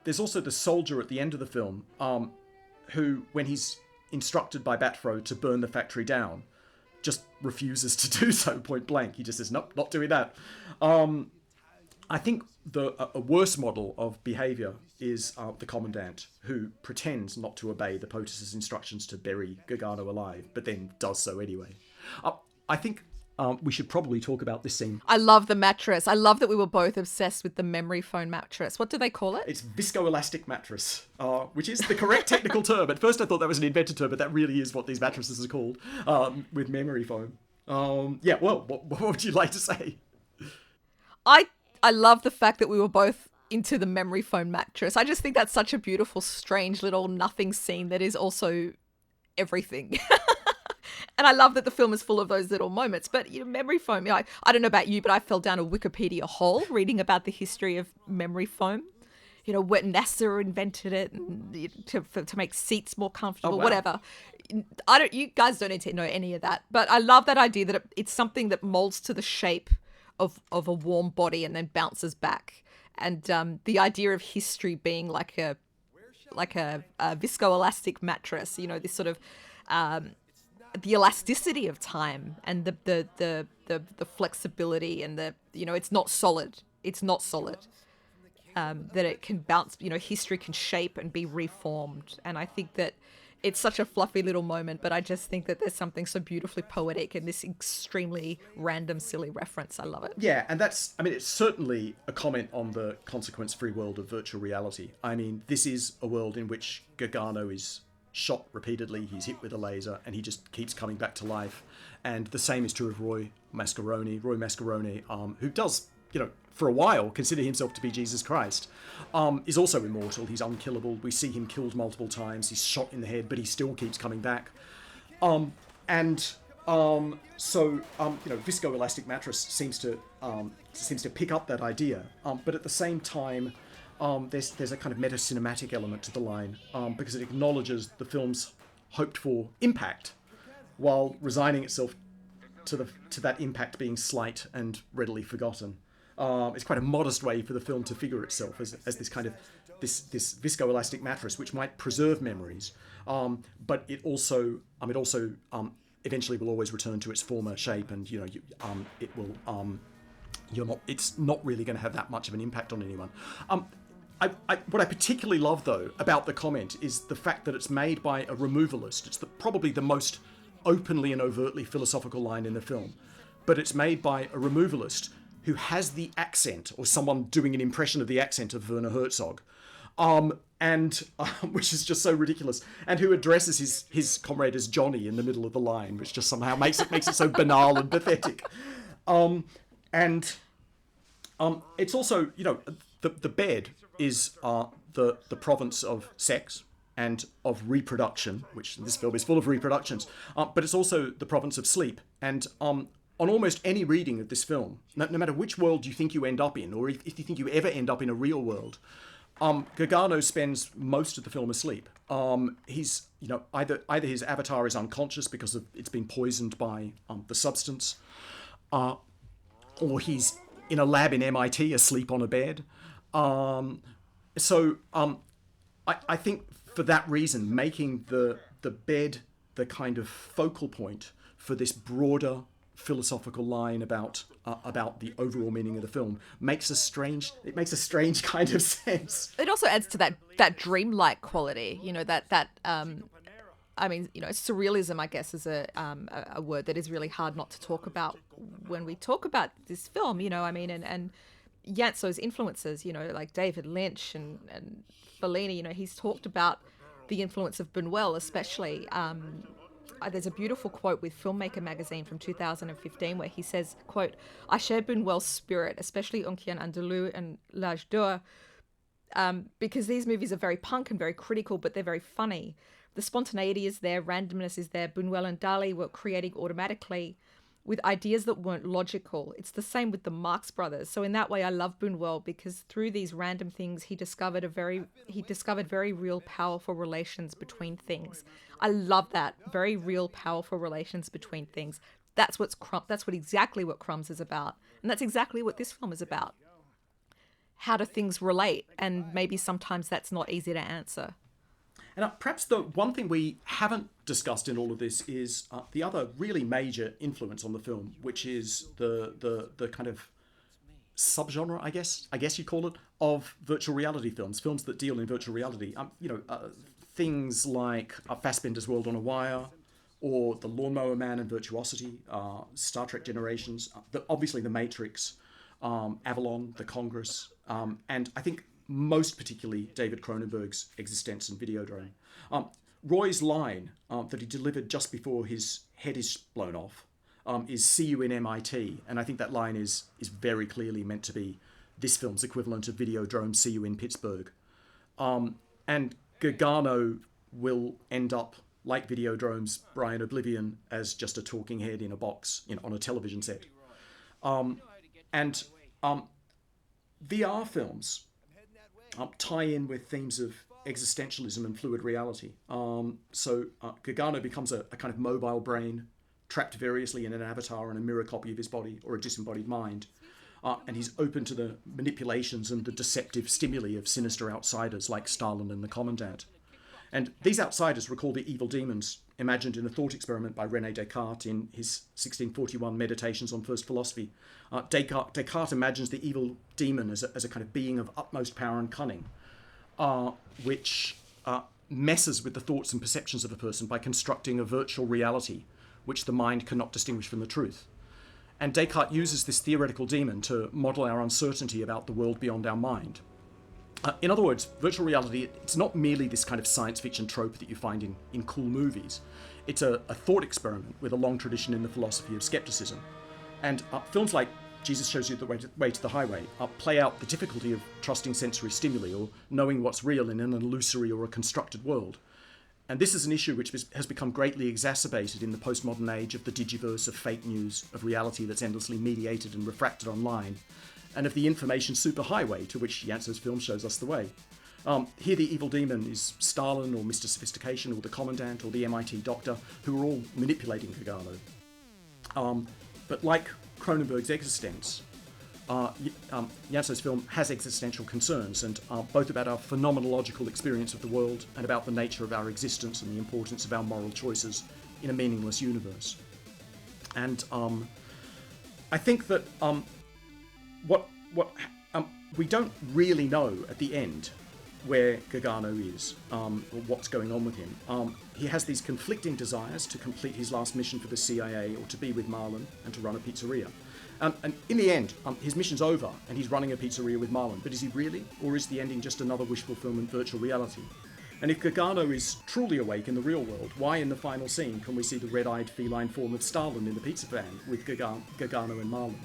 There's also the soldier at the end of the film, who, when he's instructed by Batfro to burn the factory down, just refuses to do so point blank. He just says, nope, not doing that. I think a worse model of behaviour is the commandant, who pretends not to obey the POTUS's instructions to bury Gargano alive, but then does so anyway. I think we should probably talk about this scene. I love the mattress. I love that we were both obsessed with the memory foam mattress. What do they call it? It's viscoelastic mattress, which is the correct technical term. At first I thought that was an invented term, but that really is what these mattresses are called, with memory foam. What would you like to say? I love the fact that we were both into the memory foam mattress. I just think that's such a beautiful, strange little nothing scene that is also everything. And I love that the film is full of those little moments. But memory foam, I don't know about you, but I fell down a Wikipedia hole reading about the history of memory foam. When NASA invented it to make seats more comfortable, whatever. You guys don't need to know any of that. But I love that idea that it's something that molds to the shape of a warm body and then bounces back. And the idea of history being like a viscoelastic mattress, this sort of the elasticity of time and the flexibility and it's not solid. That it can bounce, history can shape and be reformed. And I think that it's such a fluffy little moment, but I just think that there's something so beautifully poetic in this extremely random, silly reference. I love it. Yeah, and it's certainly a comment on the consequence-free world of virtual reality. I mean, this is a world in which Gargano is shot repeatedly, he's hit with a laser, and he just keeps coming back to life. And the same is true of Roy Mascaroni, who does, for a while, consider himself to be Jesus Christ, is also immortal. He's unkillable. We see him killed multiple times. He's shot in the head, but he still keeps coming back. Viscoelastic mattress seems to pick up that idea, but at the same time, there's a kind of meta-cinematic element to the line, because it acknowledges the film's hoped-for impact, while resigning itself to that impact being slight and readily forgotten. It's quite a modest way for the film to figure itself as this kind of this viscoelastic mattress, which might preserve memories, but it also eventually will always return to its former shape, and it will it's not really going to have that much of an impact on anyone. What I particularly love, though, about the comment is the fact that it's made by a removalist. It's probably the most openly and overtly philosophical line in the film, but it's made by a removalist who has the accent, or someone doing an impression of the accent of Werner Herzog, which is just so ridiculous, and who addresses his comrade as Johnny in the middle of the line, which just somehow makes it so banal and pathetic. It's also, the bed is the province of sex and of reproduction, which this film is full of reproductions, but it's also the province of sleep. And on almost any reading of this film, no matter which world you think you end up in, or if you think you ever end up in a real world, Gargano spends most of the film asleep. He's, either his avatar is unconscious because it's been poisoned by the substance, or he's in a lab in MIT asleep on a bed. I think for that reason, making the bed the kind of focal point for this broader philosophical line about the overall meaning of the film makes a strange kind of sense. It also adds to that dreamlike quality, surrealism, I guess, is a word that is really hard not to talk about when we talk about this film, and Janso's influences, like David Lynch and Fellini, he's talked about the influence of Buñuel, especially. There's a beautiful quote with Filmmaker magazine from 2015 where he says, quote, "I share Buñuel's spirit, especially Un Chien Andalou and L'Âge d'Or, because these movies are very punk and very critical, but they're very funny. The spontaneity is there, randomness is there. Buñuel and Dali were creating automatically with ideas that weren't logical. It's the same with the Marx Brothers. So in that way, I love Buñuel because through these random things, he discovered very real, powerful relations between things. I love that. Very real, powerful relations between things. That's exactly what Crumbs is about. And that's exactly what this film is about. How do things relate? And maybe sometimes that's not easy to answer. And perhaps the one thing we haven't discussed in all of this is the other really major influence on the film, which is the kind of subgenre, I guess you'd call it, of virtual reality films that deal in virtual reality. Things like Fassbinder's World on a Wire, or The Lawnmower Man and Virtuosity, Star Trek Generations, obviously The Matrix, Avalon, The Congress, and I think most particularly David Cronenberg's Existence and Videodrome. Roy's line that he delivered just before his head is blown off is "See you in MIT," and I think that line is very clearly meant to be this film's equivalent of Videodrome "See you in Pittsburgh." And Gargano will end up, like Videodrome's Brian Oblivion, as just a talking head in a box on a television set. VR films tie in with themes of existentialism and fluid reality. So Gargano becomes a kind of mobile brain trapped variously in an avatar and a mirror copy of his body or a disembodied mind. And he's open to the manipulations and the deceptive stimuli of sinister outsiders like Stalin and the Commandant. And these outsiders recall the evil demons imagined in a thought experiment by René Descartes in his 1641 Meditations on First Philosophy. Descartes imagines the evil demon as a kind of being of utmost power and cunning, which messes with the thoughts and perceptions of a person by constructing a virtual reality which the mind cannot distinguish from the truth. And Descartes uses this theoretical demon to model our uncertainty about the world beyond our mind. In other words, virtual reality, it's not merely this kind of science fiction trope that you find in cool movies. It's a thought experiment with a long tradition in the philosophy of skepticism. And films like Jesus Shows You the Way to the Highway play out the difficulty of trusting sensory stimuli or knowing what's real in an illusory or a constructed world. And this is an issue which has become greatly exacerbated in the postmodern age of the digiverse of fake news, of reality that's endlessly mediated and refracted online, and of the information superhighway to which Janso's film shows us the way. Here the evil demon is Stalin or Mr. Sophistication or the Commandant or the MIT doctor, who are all manipulating Gargano. But like Cronenberg's Existence, Janso's film has existential concerns, and both about our phenomenological experience of the world and about the nature of our existence and the importance of our moral choices in a meaningless universe. And I think that we don't really know at the end where Gargano is, or what's going on with him. He has these conflicting desires to complete his last mission for the CIA, or to be with Marlon and to run a pizzeria. And in the end, his mission's over and he's running a pizzeria with Marlon. But is he really? Or is the ending just another wish fulfillment virtual reality? And if Gargano is truly awake in the real world, why in the final scene can we see the red-eyed feline form of Stalin in the pizza van with Gargano and Marlon?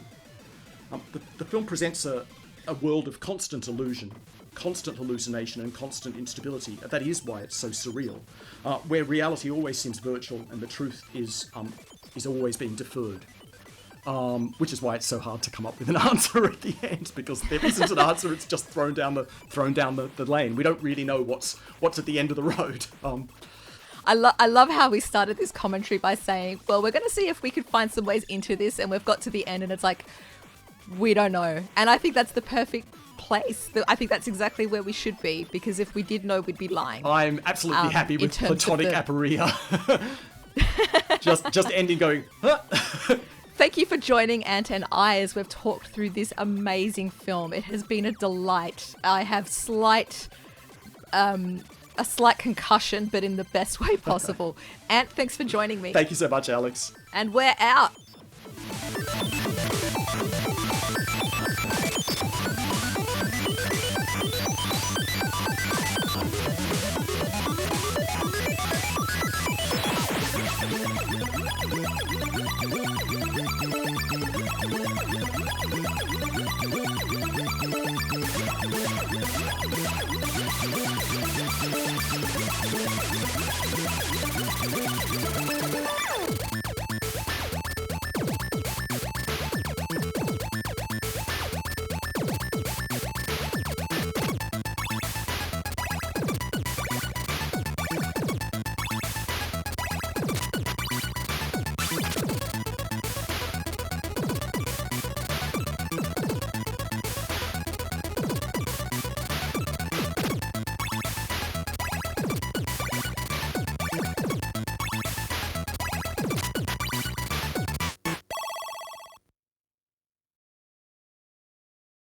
The film presents a world of constant illusion, constant hallucination and constant instability. That is why it's so surreal, where reality always seems virtual and the truth is always being deferred. Which is why it's so hard to come up with an answer at the end, because there isn't an answer. It's just thrown down the lane. We don't really know what's at the end of the road. I love how we started this commentary by saying, well, we're going to see if we could find some ways into this, and we've got to the end and it's like, we don't know. And I think that's the perfect place. I think that's exactly where we should be, because if we did know, we'd be lying. I'm absolutely happy with platonic aporia. just ending going, huh? Thank you for joining Ant and I as we've talked through this amazing film. It has been a delight. I have a slight concussion, but in the best way possible. Ant, thanks for joining me. Thank you so much, Alex. And we're out. We'll be right back.